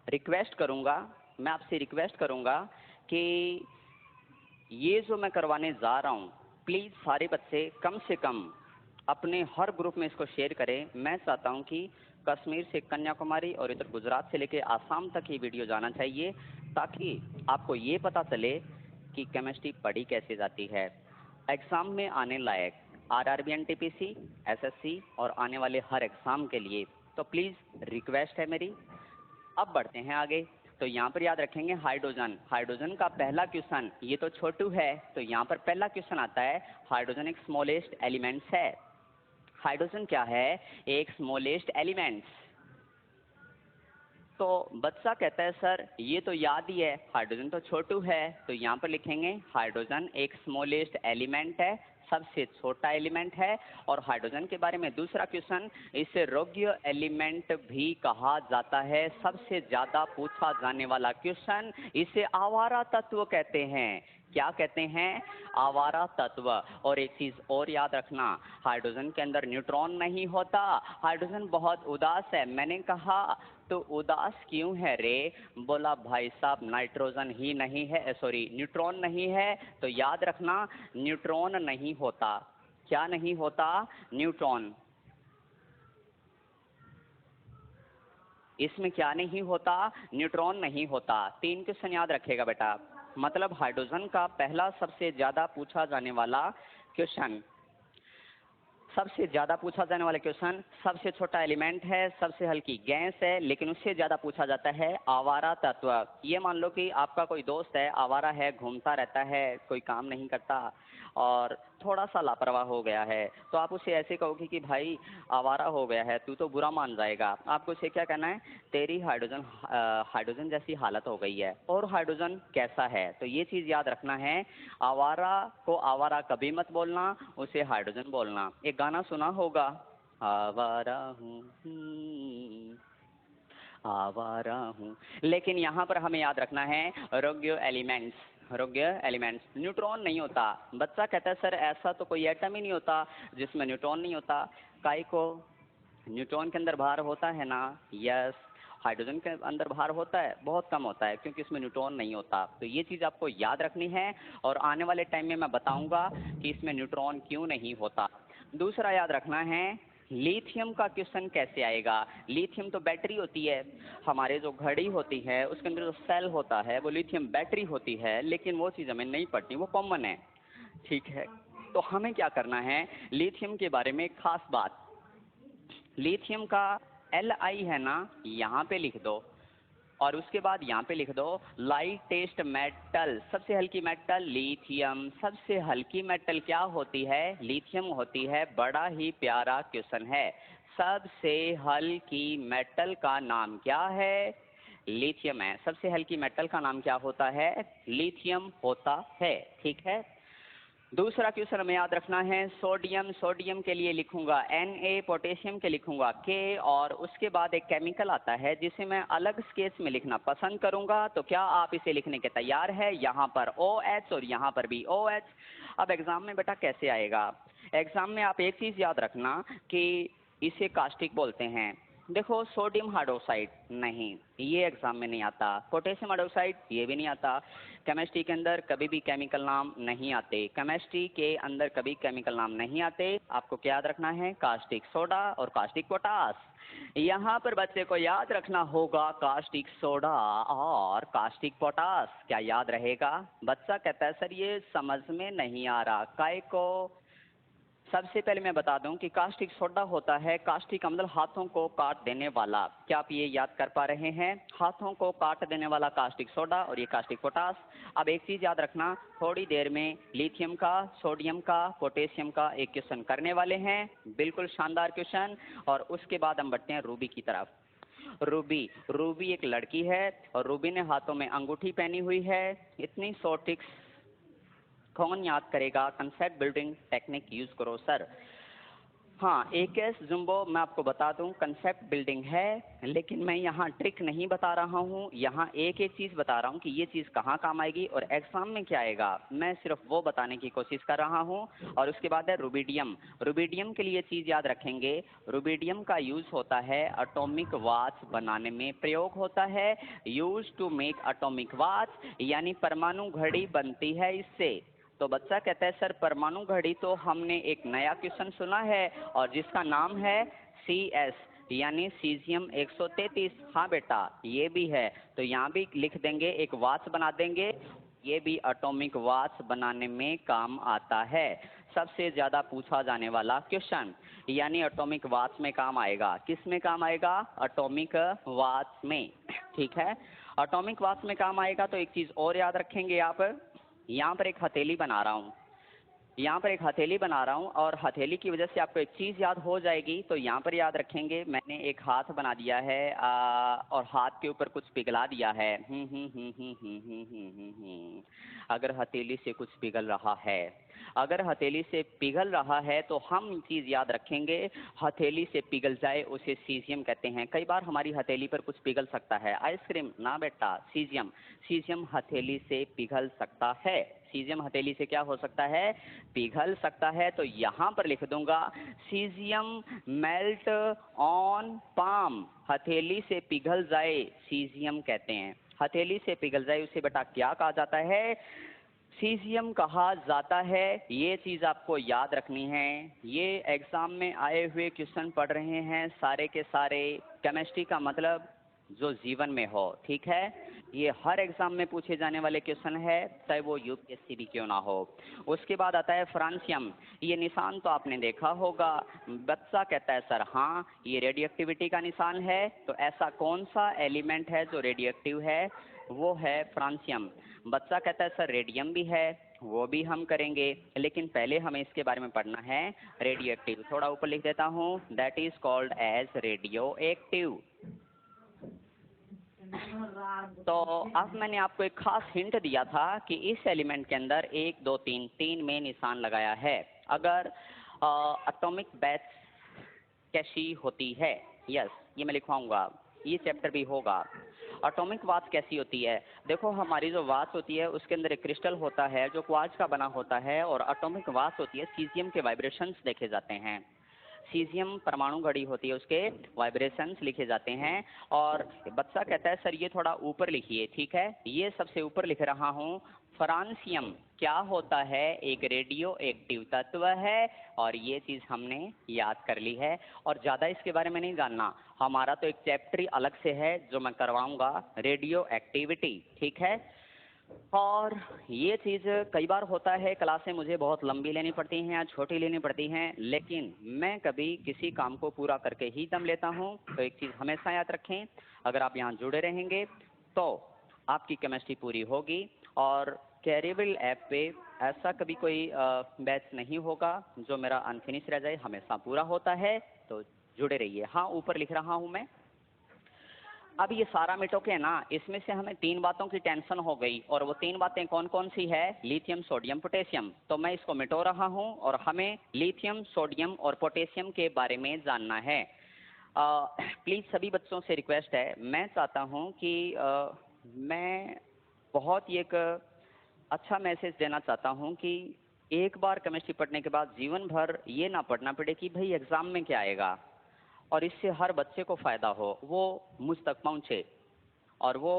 रिक्वेस्ट करूंगा कि ये जो मैं करवाने जा रहा हूँ, प्लीज़ सारे बच्चे कम से कम अपने हर ग्रुप में इसको शेयर करें। मैं चाहता हूँ कि कश्मीर से कन्याकुमारी और इधर गुजरात से लेकर आसाम तक ये वीडियो जाना चाहिए, ताकि आपको ये पता चले कि केमिस्ट्री पढ़ी कैसे जाती है। एग्ज़ाम में आने लायक आरआरबी एनटीपीसी, एसएससी और आने वाले हर एग्ज़ाम के लिए, तो प्लीज़ रिक्वेस्ट है मेरी। अब बढ़ते हैं आगे। तो यहाँ पर याद रखेंगे हाइड्रोजन। हाइड्रोजन का पहला क्वेश्चन, ये तो छोटू है, तो यहाँ पर पहला क्वेश्चन आता है, हाइड्रोजन एक स्मॉलेस्ट एलिमेंट्स है। हाइड्रोजन क्या है? एक स्मॉलेस्ट एलिमेंट्स। तो बच्चा कहता है सर ये तो याद ही है, हाइड्रोजन तो छोटू है, तो यहाँ पर लिखेंगे हाइड्रोजन एक स्मॉलेस्ट एलिमेंट है, सबसे छोटा एलिमेंट है। और हाइड्रोजन के बारे में दूसरा क्वेश्चन, इसे रोग्य एलिमेंट भी कहा जाता है। सबसे ज़्यादा पूछा जाने वाला क्वेश्चन, इसे आवारा तत्व कहते हैं। क्या कहते हैं? आवारा तत्व। और एक चीज़ और याद रखना, हाइड्रोजन के अंदर न्यूट्रॉन नहीं होता। हाइड्रोजन बहुत उदास है। मैंने कहा तो उदास क्यों है रे? बोला भाई साहब नाइट्रोजन ही नहीं है, सॉरी न्यूट्रॉन नहीं है। तो याद रखना न्यूट्रॉन नहीं होता। क्या नहीं होता? न्यूट्रॉन। इसमें क्या नहीं होता? न्यूट्रॉन नहीं होता। 3 क्वेश्चन याद रखेगा बेटा। मतलब हाइड्रोजन का पहला सबसे ज़्यादा पूछा जाने वाला क्वेश्चन, सबसे ज़्यादा पूछा जाने वाला क्वेश्चन, सबसे छोटा एलिमेंट है, सबसे हल्की गैस है, लेकिन उससे ज़्यादा पूछा जाता है आवारा तत्व। ये मान लो कि आपका कोई दोस्त है, आवारा है, घूमता रहता है, कोई काम नहीं करता और थोड़ा सा लापरवाह हो गया है, तो आप उसे ऐसे कहोगे कि भाई आवारा हो गया है, तू तो बुरा मान जाएगा। आपको उसे क्या कहना है? तेरी हाइड्रोजन जैसी हालत हो गई है। और हाइड्रोजन कैसा है? तो ये चीज़ याद रखना है, आवारा को आवारा कभी मत बोलना, उसे हाइड्रोजन बोलना। एक गाना सुना होगा, आवारा हूँ आवारा हूँ। लेकिन यहाँ पर हमें याद रखना है रोग्य एलिमेंट्स। रोग्य एलिमेंट्स, न्यूट्रॉन नहीं होता। बच्चा कहता है सर ऐसा तो कोई एटम ही नहीं होता जिसमें न्यूट्रॉन नहीं होता। काहे को? न्यूट्रॉन के अंदर भार होता है ना? यस। हाइड्रोजन के अंदर भार होता है, बहुत कम होता है, क्योंकि इसमें न्यूट्रॉन नहीं होता। तो ये चीज़ आपको याद रखनी है, और आने वाले टाइम में मैं बताऊंगा कि इसमें न्यूट्रॉन क्यों नहीं होता। दूसरा याद रखना है, लिथियम का क्वेश्चन कैसे आएगा? लिथियम तो बैटरी होती है। हमारे जो घड़ी होती है उसके अंदर जो सेल होता है वो लिथियम बैटरी होती है, लेकिन वो चीज़ हमें नहीं पढ़नी, वो कॉमन है, ठीक है। तो हमें क्या करना है, लिथियम के बारे में एक खास बात, लिथियम का Li है ना, यहाँ पे लिख दो, और उसके बाद यहाँ पे लिख दो लाइटेस्ट मेटल, सबसे हल्की मेटल लिथियम। सबसे हल्की मेटल क्या होती है? लिथियम होती है। बड़ा ही प्यारा क्वेश्चन है। सबसे हल्की मेटल का नाम क्या है? लिथियम है। सबसे हल्की मेटल का नाम क्या होता है? लिथियम होता है, ठीक है। दूसरा क्वेश्चन हमें याद रखना है सोडियम। सोडियम के लिए लिखूंगा Na, पोटेशियम के लिखूंगा K, और उसके बाद एक केमिकल आता है जिसे मैं अलग स्केच में लिखना पसंद करूंगा। तो क्या आप इसे लिखने के तैयार है? यहाँ पर OH और यहाँ पर भी OH। अब एग्जाम में बेटा कैसे आएगा? एग्जाम में आप एक चीज याद रखना कि इसे कास्टिक बोलते हैं। देखो सोडियम हाइड्रोक्साइड नहीं, ये एग्जाम में नहीं आता। पोटेशियम हाइड्रोक्साइड ये भी नहीं आता। केमिस्ट्री के अंदर कभी भी केमिकल नाम नहीं आते। केमिस्ट्री के अंदर कभी केमिकल नाम नहीं आते। आपको क्या याद रखना है? कास्टिक सोडा और कास्टिक पोटास। यहाँ पर बच्चे को याद रखना होगा कास्टिक सोडा और कास्टिक पोटास। क्या याद रहेगा? बच्चा कहता है सर ये समझ में नहीं आ रहा, काय को? सबसे पहले मैं बता दूं कि कास्टिक सोडा होता है कास्टिक अम्ल, हाथों को काट देने वाला। क्या आप ये याद कर पा रहे हैं? हाथों को काट देने वाला कास्टिक सोडा और ये कास्टिक पोटास। अब एक चीज याद रखना, थोड़ी देर में लिथियम का, सोडियम का, पोटेशियम का एक क्वेश्चन करने वाले हैं, बिल्कुल शानदार क्वेश्चन। और उसके बाद हम बढ़ते हैं रूबी की तरफ। रूबी, रूबी एक लड़की है और रूबी ने हाथों में अंगूठी पहनी हुई है। इतनी शॉर्टिक्स कौन याद करेगा? कंसेप्ट बिल्डिंग टेक्निक यूज करो सर। हाँ, AKS जुम्बो मैं आपको बता दूं कंसेप्ट बिल्डिंग है, लेकिन मैं यहाँ ट्रिक नहीं बता रहा हूँ। यहाँ एक एक चीज़ बता रहा हूँ कि ये चीज़ कहाँ काम आएगी और एग्जाम में क्या आएगा, मैं सिर्फ वो बताने की कोशिश कर रहा हूँ। और उसके बाद है रुबिडियम। रुबिडियम के लिए चीज़ याद रखेंगे, रुबिडियम का यूज़ होता है एटॉमिक वॉच बनाने में, प्रयोग होता है use to make atomic watch, यानी परमाणु घड़ी बनती है इससे। तो बच्चा कहता है सर परमाणु घड़ी तो हमने एक नया क्वेश्चन सुना है और जिसका नाम है CS यानी सीजियम 133। हाँ बेटा ये भी है, तो यहाँ भी लिख देंगे, एक वॉच बना देंगे। ये भी एटॉमिक वॉच बनाने में काम आता है। सबसे ज्यादा पूछा जाने वाला क्वेश्चन, यानी एटॉमिक वॉच में काम आएगा। किस में काम आएगा? एटॉमिक वॉच में। ठीक है, एटॉमिक वॉच में काम आएगा। तो एक चीज और याद रखेंगे आप, यहाँ पर एक हथेली बना रहा हूँ, यहाँ पर एक हथेली बना रहा हूँ और हथेली की वजह से आपको एक चीज़ याद हो जाएगी। तो यहाँ पर याद रखेंगे मैंने एक हाथ बना दिया है और हाथ के ऊपर कुछ पिघला दिया है। अगर हथेली से कुछ पिघल रहा है, अगर हथेली से पिघल रहा है तो हम चीज़ याद रखेंगे, हथेली से पिघल जाए उसे सीजियम कहते हैं। कई बार हमारी हथेली पर कुछ पिघल सकता है, आइसक्रीम ना बेटा, सीजियम। सीजियम हथेली से पिघल सकता है, सीजियम हथेली से क्या हो सकता है? पिघल सकता है। तो यहाँ पर लिख दूंगा सीजियम मेल्ट ऑन पाम, हथेली से पिघल जाए सीजियम कहते हैं। हथेली से पिघल जाए उसे बेटा क्या कहा जाता है? सीजियम कहा जाता है। ये चीज आपको याद रखनी है। ये एग्जाम में आए हुए क्वेश्चन पढ़ रहे हैं सारे के सारे, केमिस्ट्री का मतलब जो जीवन में हो। ठीक है, ये हर एग्जाम में पूछे जाने वाले क्वेश्चन है, चाहे वो UPSC भी क्यों ना हो। उसके बाद आता है फ्रांसियम। ये निशान तो आपने देखा होगा। बच्चा कहता है सर हाँ ये रेडियो एक्टिविटी का निशान है। तो ऐसा कौन सा एलिमेंट है जो रेडियो एक्टिव है? वो है फ्रांसियम। बच्चा कहता है सर रेडियम भी है, वो भी हम करेंगे, लेकिन पहले हमें इसके बारे में पढ़ना है रेडियो एक्टिव। थोड़ा ऊपर लिख देता हूँ, that is called as radioactive. तो अब मैंने आपको एक खास हिंट दिया था कि इस एलिमेंट के अंदर 1 2 3 3 में निशान लगाया है। अगर एटॉमिक बैच कैसी होती है, यस ये मैं लिखवाऊंगा, ये चैप्टर भी होगा। एटॉमिक वाच कैसी होती है? देखो हमारी जो वाच होती है उसके अंदर एक क्रिस्टल होता है जो क्वार्ट्ज का बना होता है, और एटॉमिक वाच होती है सीजियम के वाइब्रेशंस देखे जाते हैं। सीजियम परमाणु घड़ी होती है, उसके वाइब्रेशंस लिखे जाते हैं। और बच्चा कहता है सर ये थोड़ा ऊपर लिखिए। ठीक है, ये सबसे ऊपर लिख रहा हूँ। फ्रांसियम क्या होता है? एक रेडियो एक्टिव तत्व है, और ये चीज हमने याद कर ली है। और ज्यादा इसके बारे में नहीं जानना, हमारा तो एक चैप्टर अलग से है जो मैं करवाऊंगा, रेडियो एक्टिविटी। ठीक है, और ये चीज़ कई बार होता है क्लासें मुझे बहुत लंबी लेनी पड़ती हैं या छोटी लेनी पड़ती हैं, लेकिन मैं कभी किसी काम को पूरा करके ही दम लेता हूँ। तो एक चीज़ हमेशा याद रखें, अगर आप यहाँ जुड़े रहेंगे तो आपकी केमिस्ट्री पूरी होगी। और कैरिबल ऐप पे ऐसा कभी कोई बैच नहीं होगा जो मेरा अनफिनिश रह जाए, हमेशा पूरा होता है। तो जुड़े रहिए। हाँ ऊपर लिख रहा हूँ मैं। अब ये सारा मिटोगे ना, इसमें से हमें 3 बातों की टेंशन हो गई, और वो 3 बातें कौन कौन सी है? Lithium, sodium, potassium. तो मैं इसको मिटो रहा हूँ और हमें लिथियम, सोडियम और पोटेशियम के बारे में जानना है। प्लीज़ सभी बच्चों से रिक्वेस्ट है, मैं चाहता हूँ कि मैं बहुत ही एक अच्छा मैसेज देना चाहता हूँ कि एक बार केमिस्ट्री पढ़ने के बाद जीवन भर ये ना पढ़ना पड़े कि भाई एग्ज़ाम में क्या आएगा, और इससे हर बच्चे को फ़ायदा हो, वो मुझ तक पहुँचे और वो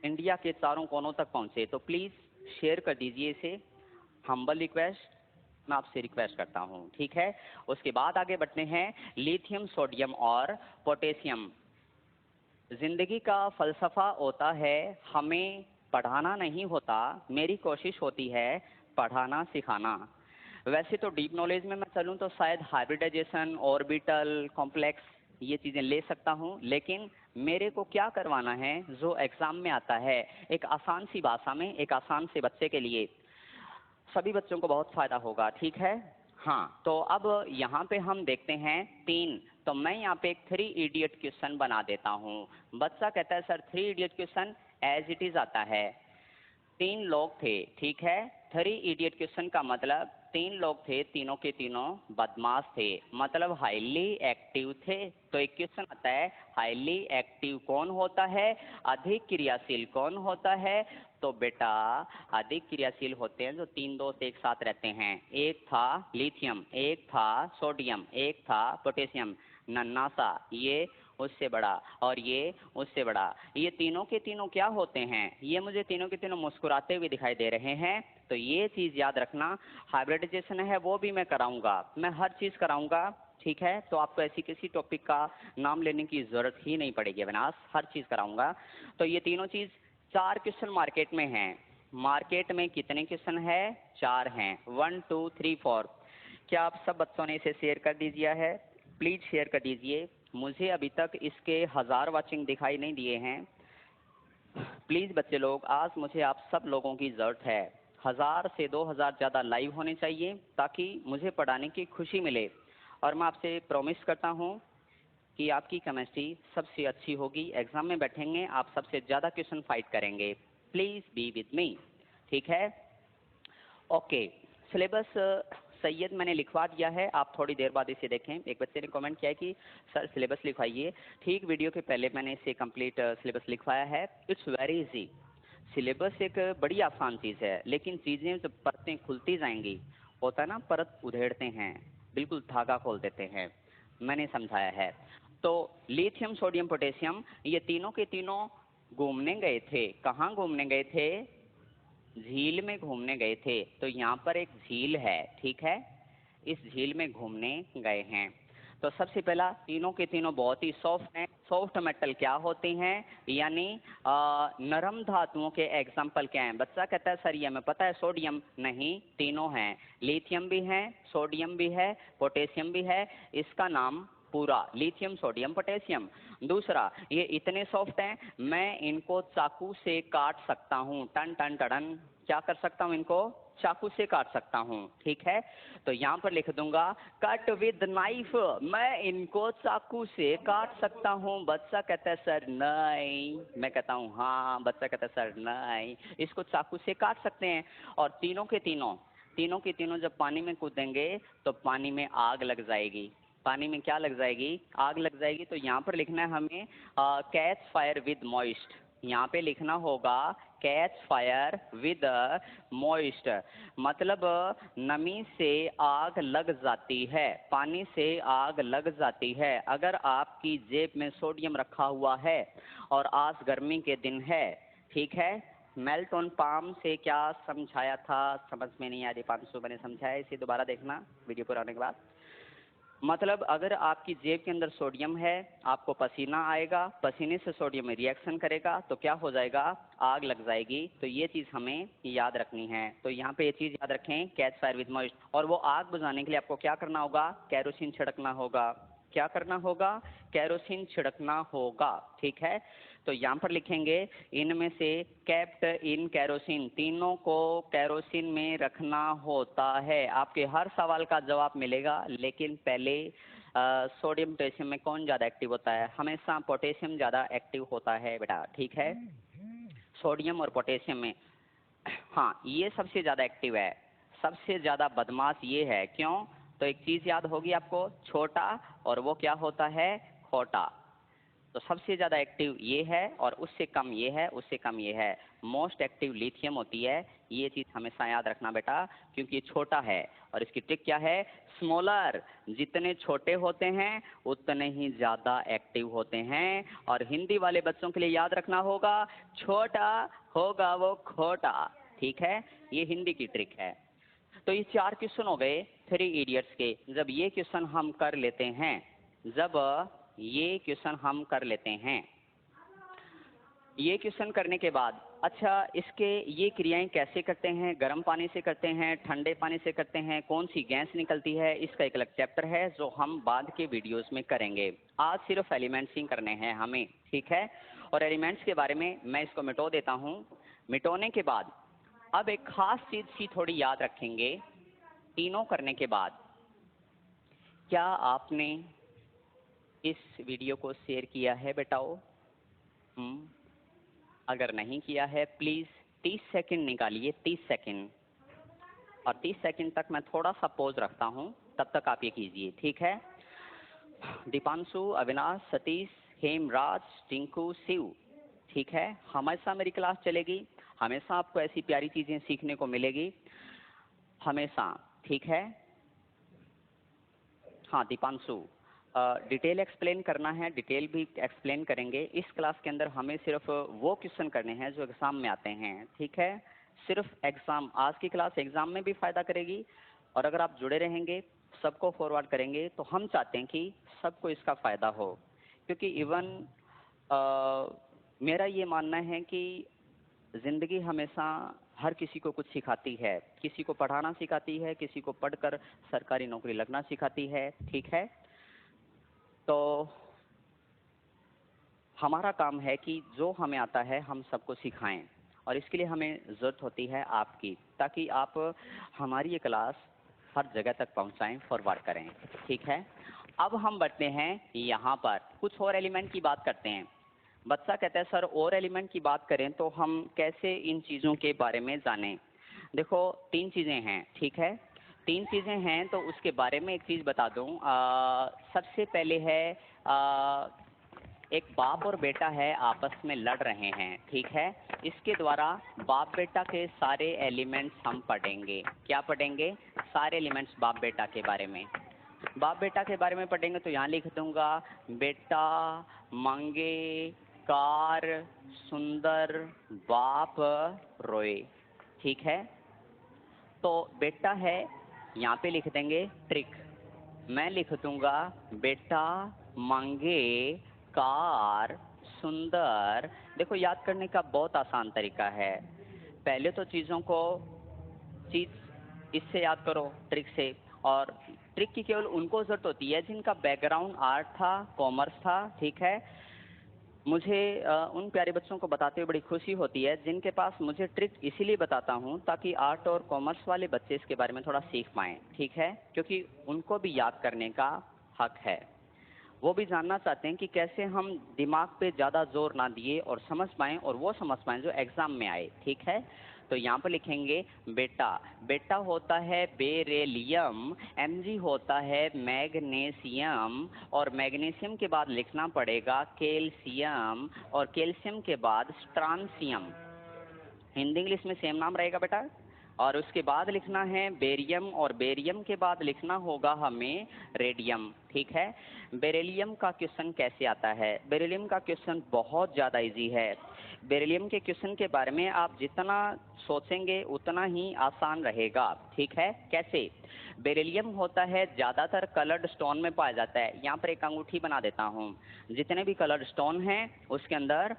इंडिया के चारों कोनों तक पहुँचे। तो प्लीज़ शेयर कर दीजिए इसे, हम्बल रिक्वेस्ट, मैं आपसे रिक्वेस्ट करता हूँ, ठीक है। उसके बाद आगे बढ़ते हैं, लिथियम, सोडियम और पोटेशियम। ज़िंदगी का फ़लसफ़ा होता है, हमें पढ़ाना नहीं होता, मेरी कोशिश होती है पढ़ाना सिखाना। वैसे तो डीप नॉलेज में मैं चलूँ तो शायद हाइब्रिडाइजेशन, ऑर्बिटल, कॉम्प्लेक्स ये चीज़ें ले सकता हूँ, लेकिन मेरे को क्या करवाना है जो एग्ज़ाम में आता है, एक आसान सी भाषा में, एक आसान से बच्चे के लिए, सभी बच्चों को बहुत फ़ायदा होगा, ठीक है। हाँ, तो अब यहाँ पे हम देखते हैं 3, तो मैं यहाँ पे एक 3 इडियट क्वेश्चन बना देता हूँ। बच्चा कहता है sir 3 idiot question as it is आता है। 3 लोग थे, ठीक है। 3 इडियट क्वेश्चन का मतलब 3 लोग थे, तीनों के तीनों बदमाश थे, मतलब हाईली एक्टिव थे। तो एक क्वेश्चन आता है, हाईली एक्टिव कौन होता है, अधिक क्रियाशील कौन होता है? तो बेटा अधिक क्रियाशील होते हैं जो 3 दोस्त एक साथ रहते हैं। एक था लिथियम, एक था सोडियम, एक था पोटेशियम। नन्ना सा, ये उससे बड़ा और ये उससे बड़ा, ये तीनों के तीनों क्या होते हैं? ये मुझे तीनों के तीनों मुस्कुराते हुए दिखाई दे रहे हैं। तो ये चीज़ याद रखना, हाइब्रिडाइजेशन है वो भी मैं कराऊंगा, मैं हर चीज़ कराऊंगा, ठीक है। तो आपको ऐसी किसी टॉपिक का नाम लेने की ज़रूरत ही नहीं पड़ेगी अविनाश, हर चीज़ कराऊंगा। तो ये तीनों चीज़, 4 क्वेश्चन मार्केट में हैं। मार्केट में कितने क्वेश्चन है? 4 हैं, 1 2 3 4। क्या आप सब बच्चों ने इसे शेयर कर दीजिए है? प्लीज़ शेयर कर दीजिए। मुझे अभी तक इसके 1000 वाचिंग दिखाई नहीं दिए हैं। प्लीज़ बच्चे लोग, आज मुझे आप सब लोगों की ज़रूरत है। 1000 से 2000 ज़्यादा लाइव होने चाहिए ताकि मुझे पढ़ाने की खुशी मिले। और मैं आपसे प्रॉमिस करता हूँ कि आपकी केमिस्ट्री सबसे अच्छी होगी। एग्ज़ाम में बैठेंगे, आप सबसे ज़्यादा क्वेश्चन फाइट करेंगे। प्लीज़ बी विद मी, ठीक है। ओके, सिलेबस सैयद मैंने लिखवा दिया है, आप थोड़ी देर बाद इसे देखें। एक बच्चे ने कमेंट किया है कि सर सिलेबस लिखवाइए। ठीक वीडियो के पहले मैंने इसे कंप्लीट सिलेबस लिखवाया है। It's very easy. सिलेबस एक बड़ी आसान चीज़ है, लेकिन चीज़ें जब परतें खुलती जाएंगी, होता है ना, परत उधेड़ते हैं, बिल्कुल धागा खोल देते हैं, मैंने समझाया है। तो लिथियम, सोडियम, पोटेशियम, ये तीनों के तीनों घूमने गए थे। कहाँ घूमने गए थे? झील में घूमने गए थे। तो यहाँ पर एक झील है, ठीक है, इस झील में घूमने गए हैं। तो सबसे पहला, तीनों के तीनों बहुत ही सॉफ्ट हैं। सॉफ्ट मेटल क्या होते हैं, यानी नरम धातुओं के एग्जाम्पल क्या हैं? बच्चा कहता है सर ये हमें पता है, सोडियम। नहीं, तीनों हैं, लिथियम भी है, सोडियम भी है, पोटेशियम भी है। इसका नाम पूरा लिथियम, सोडियम, पोटेशियम। दूसरा, ये इतने सॉफ्ट हैं, मैं इनको चाकू से काट सकता हूँ। टन टन टन, क्या कर सकता हूँ? इनको चाकू से काट सकता हूँ, ठीक है। तो यहाँ पर लिख दूंगा कट विद नाइफ, मैं इनको चाकू से काट सकता हूँ। बच्चा कहता है सर नहीं, मैं कहता हूँ हाँ, बच्चा कहता है सर नहीं, इसको चाकू से काट सकते हैं। और तीनों के तीनों जब पानी में कूदेंगे तो पानी में आग लग जाएगी। पानी में क्या लग जाएगी? आग लग जाएगी। तो यहाँ पर लिखना है हमें कैच फायर विद मॉइस्ट। यहाँ पे लिखना होगा कैच फायर विद मॉइस्ट, मतलब नमी से आग लग जाती है, पानी से आग लग जाती है। अगर आपकी जेब में सोडियम रखा हुआ है और आज गर्मी के दिन है, ठीक है, मेल्ट ऑन पाम से क्या समझाया था? समझ में नहीं आ रही, 500 मैंने समझाया, इसे दोबारा देखना वीडियो पूरा होने के बाद। मतलब अगर आपकी जेब के अंदर सोडियम है, आपको पसीना आएगा, पसीने से सोडियम में रिएक्शन करेगा तो क्या हो जाएगा? आग लग जाएगी। तो ये चीज़ हमें याद रखनी है। तो यहाँ पे ये चीज़ याद रखें, कैच फायर विद मॉइस्ट। और वो आग बुझाने के लिए आपको क्या करना होगा? कैरोसिन छिड़कना होगा। क्या करना होगा? कैरोसिन छिड़कना होगा, ठीक है। तो यहाँ पर लिखेंगे इनमें से कैप्ट इन कैरोसिन, तीनों को कैरोसिन में रखना होता है। आपके हर सवाल का जवाब मिलेगा, लेकिन पहले सोडियम पोटेशियम में कौन ज़्यादा एक्टिव होता है? हमेशा पोटेशियम ज़्यादा एक्टिव होता है बेटा, ठीक है। सोडियम और पोटेशियम में, हाँ, ये सबसे ज़्यादा एक्टिव है। सबसे ज़्यादा बदमाश ये है, क्यों? तो एक चीज़ याद होगी आपको, छोटा, और वो क्या होता है? खोटा। तो सबसे ज़्यादा एक्टिव ये है और उससे कम ये है, उससे कम ये है। मोस्ट एक्टिव लिथियम होती है। ये चीज़ हमेशा याद रखना बेटा, क्योंकि ये छोटा है। और इसकी ट्रिक क्या है? स्मॉलर, जितने छोटे होते हैं उतने ही ज़्यादा एक्टिव होते हैं। और हिंदी वाले बच्चों के लिए याद रखना होगा, छोटा होगा वो खोटा, ठीक है। ये हिंदी की ट्रिक है। तो ये 4 क्वेश्चन हो गए 3 इडियट्स के। जब ये क्वेश्चन हम कर लेते हैं, जब ये क्वेश्चन हम कर लेते हैं, ये क्वेश्चन करने के बाद, अच्छा इसके ये क्रियाएं कैसे करते हैं? गर्म पानी से करते हैं, ठंडे पानी से करते हैं, कौन सी गैस निकलती है, इसका एक अलग चैप्टर है जो हम बाद के वीडियोस में करेंगे। आज सिर्फ एलिमेंट्स ही करने हैं हमें, ठीक है। और एलिमेंट्स के बारे में मैं इसको मिटो देता हूँ। मिटोने के बाद अब एक खास चीज की थोड़ी याद रखेंगे। तीनों करने के बाद, क्या आपने इस वीडियो को शेयर किया है बेटाओ? अगर नहीं किया है प्लीज 30 सेकंड निकालिए, 30 सेकंड। और 30 सेकंड तक मैं थोड़ा सा पॉज रखता हूं, तब तक आप ये कीजिए, ठीक है। दीपांशु, अविनाश, सतीश, हेमराज, टिंकू, शिव, ठीक है। हमेशा मेरी क्लास चलेगी, हमेशा आपको ऐसी प्यारी चीजें सीखने को मिलेगी, हमेशा, ठीक है। हाँ दीपांशु, डिटेल एक्सप्लेन करना है, डिटेल भी एक्सप्लेन करेंगे। इस क्लास के अंदर हमें सिर्फ वो क्वेश्चन करने हैं जो एग्ज़ाम में आते हैं, ठीक है। सिर्फ एग्ज़ाम, आज की क्लास एग्ज़ाम में भी फ़ायदा करेगी। और अगर आप जुड़े रहेंगे, सबको फॉरवर्ड करेंगे, तो हम चाहते हैं कि सबको इसका फ़ायदा हो। क्योंकि इवन मेरा ये मानना है कि ज़िंदगी हमेशा हर किसी को कुछ सिखाती है। किसी को पढ़ाना सिखाती है, किसी को पढ़कर सरकारी नौकरी लगना सिखाती है, ठीक है। तो हमारा काम है कि जो हमें आता है हम सबको सिखाएं। और इसके लिए हमें ज़रूरत होती है आपकी, ताकि आप हमारी ये क्लास हर जगह तक पहुंचाएं, फॉरवर्ड करें, ठीक है। अब हम बढ़ते हैं यहाँ पर, कुछ और एलिमेंट की बात करते हैं। बच्चा कहता है सर और एलिमेंट की बात करें तो हम कैसे इन चीज़ों के बारे में जानें? देखो 3 चीज़ें हैं, ठीक है। 3 चीज़ें हैं, तो उसके बारे में एक चीज़ बता दूं। सबसे पहले है, एक बाप और बेटा है, आपस में लड़ रहे हैं, ठीक है। इसके द्वारा बाप बेटा के सारे एलिमेंट्स हम पढ़ेंगे। क्या पढ़ेंगे? सारे एलिमेंट्स बाप बेटा के बारे में। बाप बेटा के बारे में पढ़ेंगे तो यहाँ लिख दूंगा, बेटा मांगे कार, सुंदर बाप रोए, ठीक है। तो बेटा है, यहाँ पे लिख देंगे ट्रिक। मैं लिख दूंगा बेटा मांगे कार सुंदर। देखो याद करने का बहुत आसान तरीका है। पहले तो चीज़ों को चीज़ इससे याद करो, ट्रिक से। और ट्रिक की केवल उनको ज़रूरत होती है जिनका बैकग्राउंड आर्ट था, कॉमर्स था, ठीक है। मुझे उन प्यारे बच्चों को बताते हुए बड़ी खुशी होती है जिनके पास, मुझे ट्रिक इसीलिए बताता हूँ ताकि आर्ट और कॉमर्स वाले बच्चे इसके बारे में थोड़ा सीख पाएँ, ठीक है। क्योंकि उनको भी याद करने का हक है। वो भी जानना चाहते हैं कि कैसे हम दिमाग पे ज़्यादा जोर ना दिए और समझ पाएँ, और वो समझ पाएँ जो एग्ज़ाम में आए, ठीक है। तो यहाँ पर लिखेंगे बेटा। बेटा होता है बेरिलियम, Mg होता है मैग्नीशियम, और मैग्नीशियम के बाद लिखना पड़ेगा कैल्शियम, और कैल्शियम के बाद स्ट्रांसियम। हिंदी इंग्लिश में सेम नाम रहेगा बेटा। और उसके बाद लिखना है बेरियम, और बेरियम के बाद लिखना होगा हमें रेडियम, ठीक है। बेरिलियम का क्वेश्चन कैसे आता है? बेरिलियम का क्वेश्चन बहुत ज़्यादा इजी है। बेरिलियम के क्वेश्चन के बारे में आप जितना सोचेंगे उतना ही आसान रहेगा, ठीक है। कैसे? बेरिलियम होता है, ज़्यादातर कलर्ड स्टोन में पाया जाता है। यहाँ पर एक अंगूठी बना देता हूँ। जितने भी कलर्ड स्टोन हैं उसके अंदर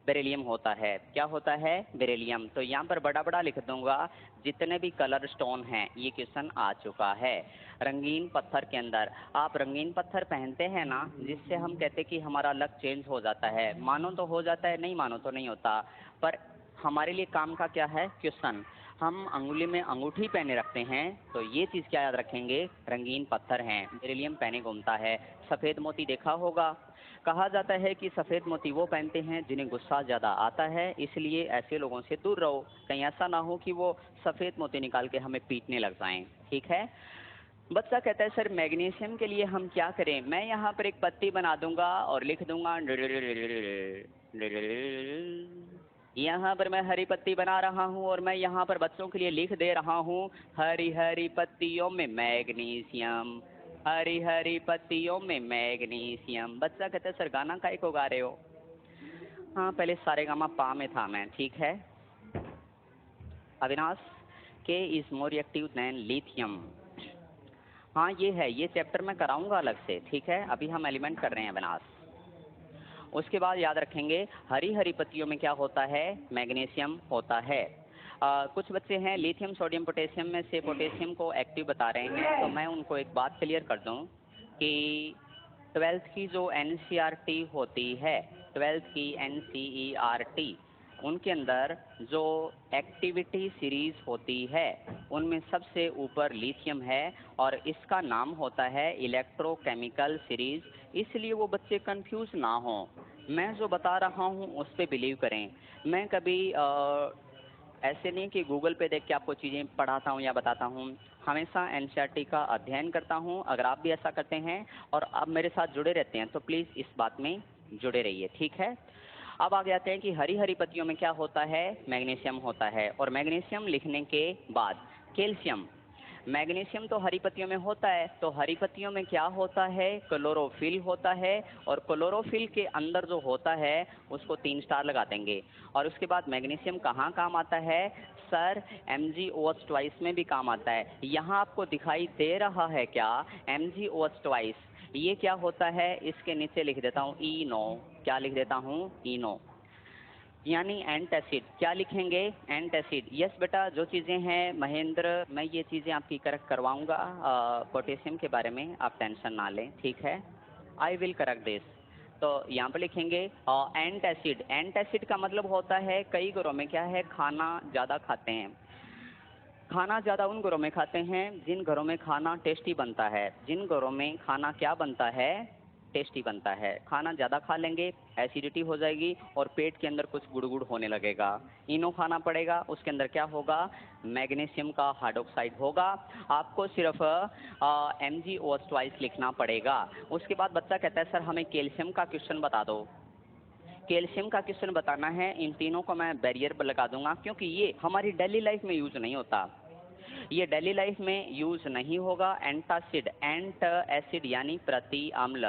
बेरिलियम होता है। क्या होता है? बेरिलियम। तो यहाँ पर बड़ा बड़ा लिख दूंगा, जितने भी कलर स्टोन हैं। ये क्वेश्चन आ चुका है। रंगीन पत्थर के अंदर, आप रंगीन पत्थर पहनते हैं ना, जिससे हम कहते हैं कि हमारा लक चेंज हो जाता है। मानो तो हो जाता है, नहीं मानो तो नहीं होता। पर हमारे लिए काम का क्या है? क्वेश्चन। हम अंगुली में अंगूठी पहने रखते हैं, तो ये चीज़ क्या याद रखेंगे, रंगीन पत्थर हैं, बेरिलियम पहने घूमता है। सफ़ेद मोती देखा होगा, कहा जाता है कि सफ़ेद मोती वो पहनते हैं जिन्हें गुस्सा ज़्यादा आता है, इसलिए ऐसे लोगों से दूर रहो, कहीं ऐसा ना हो कि वो सफ़ेद मोती निकाल के हमें पीटने लग जाएं। ठीक है। बच्चा कहता है सर मैग्नीशियम के लिए हम क्या करें। मैं यहाँ पर एक पत्ती बना दूंगा और लिख दूंगा, यहाँ पर मैं हरी पत्ती बना रहा हूँ और मैं यहाँ पर बच्चों के लिए लिख दे रहा हूँ, हरी हरी पत्तियों में मैग्नीशियम, हरी हरी पत्तियों में मैग्नीशियम। बच्चा कहता है सर गाना काहे को गा रहे हो। हाँ, पहले सारेगामा पा में था मैं। ठीक है Avinash, K is more active than lithium. हाँ ये है, ये चैप्टर मैं कराऊंगा अलग से। ठीक है, अभी हम एलिमेंट कर रहे हैं अविनाश। उसके बाद याद रखेंगे हरी हरी पत्तियों में क्या होता है, मैग्नीशियम होता है। कुछ बच्चे हैं लिथियम सोडियम पोटेशियम में से पोटेशियम को एक्टिव बता रहे हैं, तो मैं उनको एक बात क्लियर कर दूं कि 12th की जो NCERT होती है, 12th की NCERT, उनके अंदर जो एक्टिविटी सीरीज होती है उनमें सबसे ऊपर लिथियम है और इसका नाम होता है इलेक्ट्रोकेमिकल सीरीज। इसलिए वो बच्चे कंफ्यूज ना हो, मैं जो बता रहा हूँ उस पर बिलीव करें। मैं कभी ऐसे नहीं कि गूगल पे देख के आपको चीज़ें पढ़ाता हूँ या बताता हूँ, हमेशा NCERT का अध्ययन करता हूँ। अगर आप भी ऐसा करते हैं और आप मेरे साथ जुड़े रहते हैं तो प्लीज़ इस बात में जुड़े रहिए। ठीक है, अब आगे आते हैं कि हरी हरी पत्तियों में क्या होता है, मैग्नीशियम होता है। और मैग्नीशियम लिखने के बाद कैल्शियम, मैग्नीशियम तो हरी पत्तियों में होता है, तो हरी पत्तियों में क्या होता है, क्लोरोफिल होता है। और क्लोरोफिल के अंदर जो होता है उसको 3 स्टार लगा देंगे। और उसके बाद मैग्नीशियम कहाँ काम आता है सर, MgOH ट्वाइस में भी काम आता है। यहाँ आपको दिखाई दे रहा है क्या, MgOH ट्वाइस, ये क्या होता है, इसके नीचे लिख देता हूँ इनो। क्या लिख देता हूँ, इनो, यानी एंटासिड। क्या लिखेंगे, एंटासिड। यस बेटा, जो चीज़ें हैं महेंद्र, मैं ये चीज़ें आपकी करेक्ट करवाऊंगा पोटेशियम के बारे में, आप टेंशन ना लें। ठीक है, आई विल करेक्ट दिस। तो यहाँ पे लिखेंगे एंटासिड। एंटासिड का मतलब होता है कई घरों में क्या है, खाना ज़्यादा खाते हैं। खाना ज़्यादा उन घरों में खाते हैं जिन घरों में खाना टेस्टी बनता है। जिन घरों में खाना क्या बनता है, टेस्टी बनता है। खाना ज़्यादा खा लेंगे, एसिडिटी हो जाएगी और पेट के अंदर कुछ गुड़गुड़ होने लगेगा। इनो खाना पड़ेगा, उसके अंदर क्या होगा, मैग्नीशियम का हाइड्रोक्साइड होगा। आपको सिर्फ MgOH ट्वाइस लिखना पड़ेगा। उसके बाद बच्चा कहता है सर हमें कैल्शियम का क्वेश्चन बता दो। कैल्शियम का क्वेश्चन बताना है, इन तीनों को मैं बैरियर पर लगा दूंगा क्योंकि ये हमारी डेली लाइफ में यूज नहीं होता, ये डेली लाइफ में यूज नहीं होगा। एंटासिड, एंट एसिड यानी प्रति अम्ल,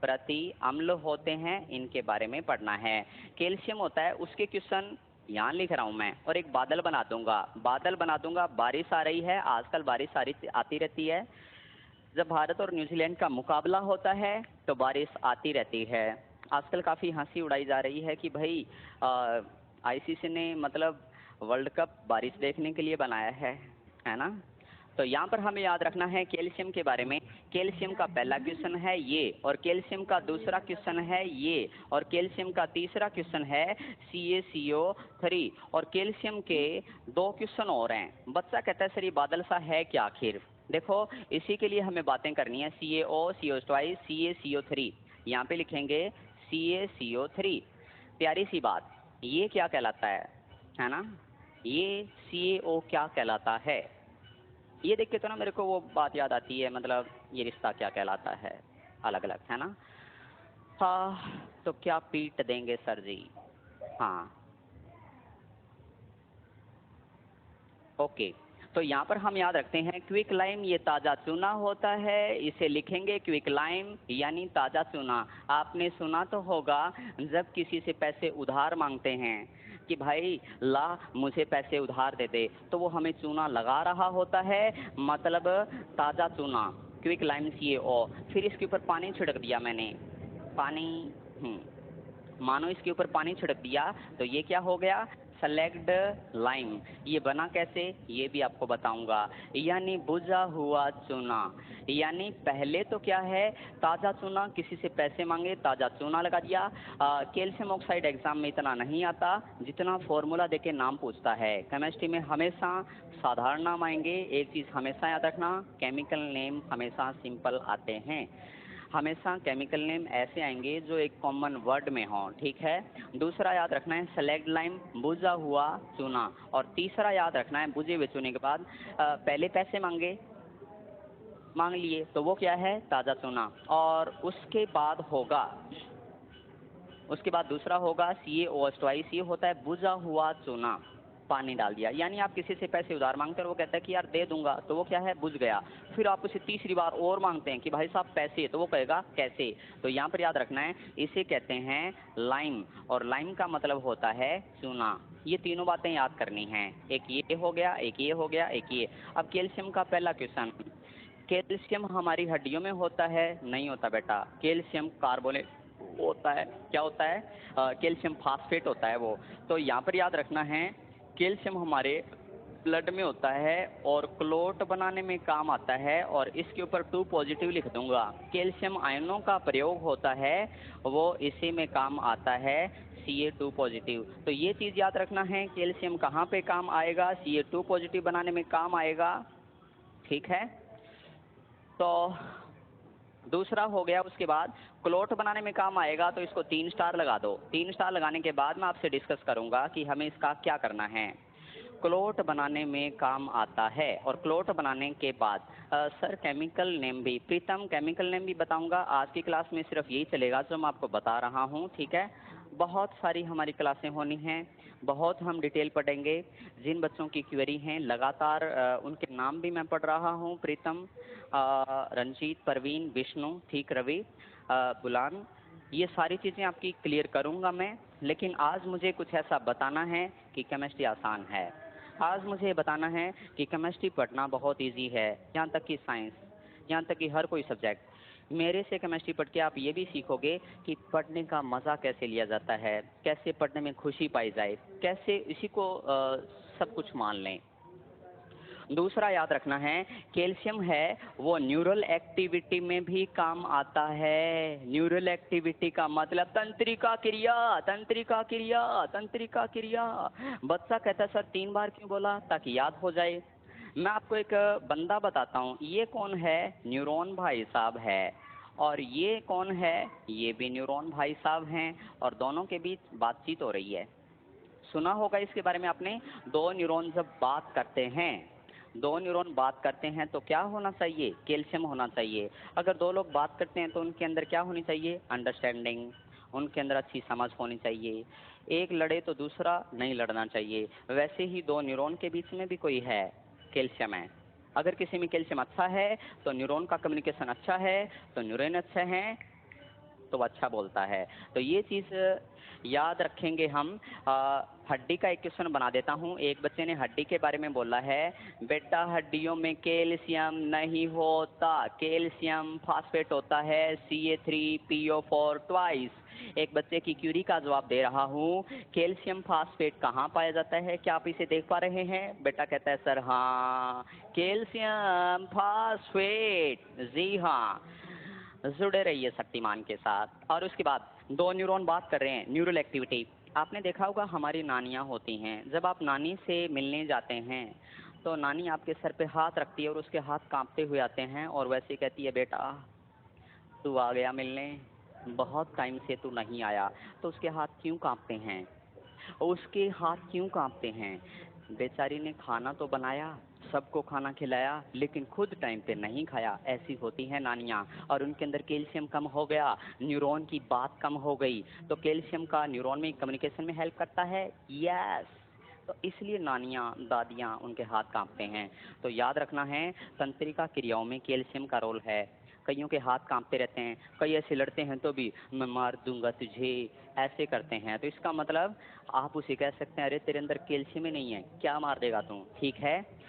प्रति अम्ल होते हैं, इनके बारे में पढ़ना है। कैल्शियम होता है, उसके क्वेश्चन यहाँ लिख रहा हूँ मैं, और एक बादल बना दूंगा, बादल बना दूंगा। बारिश आ रही है, आजकल बारिश आती रहती है। जब भारत और न्यूजीलैंड का मुकाबला होता है तो बारिश आती रहती है। आजकल काफ़ी हंसी उड़ाई जा रही है कि भाई ICC ने मतलब वर्ल्ड कप बारिश देखने के लिए बनाया है ना। तो यहाँ पर हमें याद रखना है कैल्शियम के बारे में। कैल्शियम का पहला क्वेश्चन है ये, और कैल्शियम का दूसरा क्वेश्चन है ये, और कैल्शियम का तीसरा क्वेश्चन है CaCO3, और कैल्शियम के 2 क्वेश्चन और हैं। बच्चा कहता है सर ये बादल सा है क्या आखिर। देखो इसी के लिए हमें बातें करनी है, CaO, CO ट्वाइस, CaCO3, यहाँ पे लिखेंगे CaCO3। प्यारी सी बात, ये क्या कहलाता है ना, ये CaO क्या कहलाता है। ये देख के तो ना मेरे को वो बात याद आती है, मतलब ये रिश्ता क्या कहलाता है, अलग अलग है ना। हाँ, तो क्या पीट देंगे सर जी। हाँ ओके, तो यहाँ पर हम याद रखते हैं क्विक लाइम, ये ताज़ा चूना होता है, इसे लिखेंगे क्विक लाइम यानी ताज़ा चूना। आपने सुना तो होगा जब किसी से पैसे उधार मांगते हैं कि भाई ला मुझे पैसे उधार दे दे, तो वो हमें चूना लगा रहा होता है, मतलब ताज़ा चूना, क्विक लाइम CaO। फिर इसके ऊपर पानी छिड़क दिया मैंने, पानी मानो इसके ऊपर पानी छिड़क दिया तो ये क्या हो गया, सेलेक्ट लाइम। ये बना कैसे, ये भी आपको बताऊंगा। यानी बुझा हुआ चूना, यानी पहले तो क्या है, ताज़ा चूना, किसी से पैसे मांगे ताज़ा चूना लगा दिया। कैल्शियम ऑक्साइड एग्जाम में इतना नहीं आता जितना फॉर्मूला देके नाम पूछता है। केमिस्ट्री में हमेशा साधारण नाम आएंगे। एक चीज़ हमेशा याद रखना, केमिकल नेम हमेशा सिंपल आते हैं। हमेशा केमिकल नेम ऐसे आएंगे जो एक कॉमन वर्ड में हो, ठीक है। दूसरा याद रखना है सेलेक्ट लाइम, बुझा हुआ चूना। और तीसरा याद रखना है, बुझे हुए चूने के बाद पहले पैसे मांग लिए तो वो क्या है, ताज़ा चूना। और उसके बाद दूसरा होगा CaOH2, ये होता है बुझा हुआ चूना, पानी डाल दिया। यानी आप किसी से पैसे उधार मांगते हैं और वो कहता है कि यार दे दूंगा, तो वो क्या है, बुझ गया। फिर आप उसे तीसरी बार और मांगते हैं कि भाई साहब पैसे, तो वो कहेगा कैसे। तो यहाँ पर याद रखना है, इसे कहते हैं लाइम, और लाइम का मतलब होता है चूना। ये तीनों बातें याद करनी हैं, एक ये हो गया, एक ये हो गया, एक ये। अब कैल्शियम का पहला क्वेश्चन, कैल्शियम हमारी हड्डियों में होता है? नहीं होता बेटा, कैल्शियम कार्बोनेट होता है। क्या होता है? कैल्शियम फास्फेट होता है वो। तो यहाँ पर याद रखना है, कैल्शियम हमारे ब्लड में होता है और क्लोट बनाने में काम आता है। और इसके ऊपर 2 पॉजिटिव लिख दूंगा। कैल्शियम आयनों का प्रयोग होता है, वो इसी में काम आता है, Ca2 पॉजिटिव। तो ये चीज़ याद रखना है, कैल्शियम कहाँ पे काम आएगा, Ca2 पॉजिटिव बनाने में काम आएगा, ठीक है। तो दूसरा हो गया, उसके बाद क्लोट बनाने में काम आएगा, तो इसको 3 स्टार लगा दो। 3 स्टार लगाने के बाद मैं आपसे डिस्कस करूंगा कि हमें इसका क्या करना है। क्लोट बनाने में काम आता है। और क्लोट बनाने के बाद सर केमिकल नेम भी, प्रीतम केमिकल नेम भी बताऊंगा। आज की क्लास में सिर्फ यही चलेगा जो मैं आपको बता रहा हूँ, ठीक है। बहुत सारी हमारी क्लासें होनी हैं, बहुत हम डिटेल पढ़ेंगे। जिन बच्चों की क्वेरी हैं लगातार उनके नाम भी मैं पढ़ रहा हूँ, प्रीतम, रंजीत, परवीन, विष्णु, ठीक, रवि, बुलान, ये सारी चीज़ें आपकी क्लियर करूँगा मैं। लेकिन आज मुझे कुछ ऐसा बताना है कि केमिस्ट्री आसान है। आज मुझे बताना है कि केमिस्ट्री पढ़ना बहुत इजी है, यहाँ तक कि साइंस, यहाँ तक कि हर कोई सब्जेक्ट। मेरे से केमिस्ट्री पढ़ के आप ये भी सीखोगे कि पढ़ने का मज़ा कैसे लिया जाता है, कैसे पढ़ने में खुशी पाई जाए, कैसे इसी को सब कुछ मान लें। दूसरा याद रखना है, कैल्शियम है वो न्यूरल एक्टिविटी में भी काम आता है। न्यूरल एक्टिविटी का मतलब तंत्रिका क्रिया, तंत्रिका क्रिया, तंत्रिका क्रिया। बच्चा कहता है सर 3 बार क्यों बोला, ताकि याद हो जाए। मैं आपको एक बंदा बताता हूँ, ये कौन है, न्यूरॉन भाई साहब है। और ये कौन है, ये भी न्यूरॉन भाई साहब हैं। और दोनों के बीच बातचीत हो रही है। सुना होगा इसके बारे में आपने, 2 न्यूरॉन जब बात करते हैं, 2 न्यूरॉन बात करते हैं तो क्या होना चाहिए, कैल्शियम होना चाहिए। अगर 2 लोग बात करते हैं तो उनके अंदर क्या होनी चाहिए, अंडरस्टैंडिंग, उनके अंदर अच्छी समझ होनी चाहिए। एक लड़े तो दूसरा नहीं लड़ना चाहिए। वैसे ही 2 न्यूरॉन के बीच में भी कोई है, कैल्शियम है। अगर किसी में कैल्शियम अच्छा है तो न्यूरॉन का कम्युनिकेशन अच्छा है, तो न्यूरॉन अच्छे हैं तो अच्छा बोलता है। तो ये चीज़ याद रखेंगे हम। हड्डी का एक क्वेश्चन बना देता हूँ। एक बच्चे ने हड्डी के बारे में बोला है, बेटा हड्डियों में कैल्शियम नहीं होता, कैल्शियम फास्फेट होता है, Ca3PO4 ट्वाइस। एक बच्चे की क्यूरी का जवाब दे रहा हूँ, कैल्शियम फास्फेट कहाँ पाया जाता है, क्या आप इसे देख पा रहे हैं? बेटा कहता है सर हाँ, कैल्शियम फास्फेट, जी हाँ। जुड़े रहिए शक्तिमान के साथ। और उसके बाद 2 न्यूरॉन बात कर रहे हैं, न्यूरल एक्टिविटी। आपने देखा होगा हमारी नानियाँ होती हैं, जब आप नानी से मिलने जाते हैं तो नानी आपके सर पे हाथ रखती है और उसके हाथ कांपते हुए आते हैं और वैसे कहती है, बेटा तू आ गया मिलने, बहुत टाइम से तू नहीं आया। तो उसके हाथ क्यों कांपते हैं, उसके हाथ क्यों कांपते हैं? बेचारी ने खाना तो बनाया, सबको खाना खिलाया, लेकिन खुद टाइम पे नहीं खाया। ऐसी होती हैं नानियाँ। और उनके अंदर कैल्शियम कम हो गया, न्यूरॉन की बात कम हो गई। तो कैल्शियम का न्यूरॉन में कम्युनिकेशन में हेल्प करता है, यस। तो इसलिए नानियाँ, दादियाँ, उनके हाथ कांपते हैं। तो याद रखना है, तंत्रिका क्रियाओं में कैल्शियम का रोल है। कईयों के हाथ कांपते रहते हैं, कई ऐसे लड़ते हैं तो भी मैं मार दूंगा तुझे, ऐसे करते हैं। तो इसका मतलब आप उसे कह सकते हैं, अरे तेरे अंदर कैल्शियम ही नहीं है, क्या मार देगा तू, ठीक है।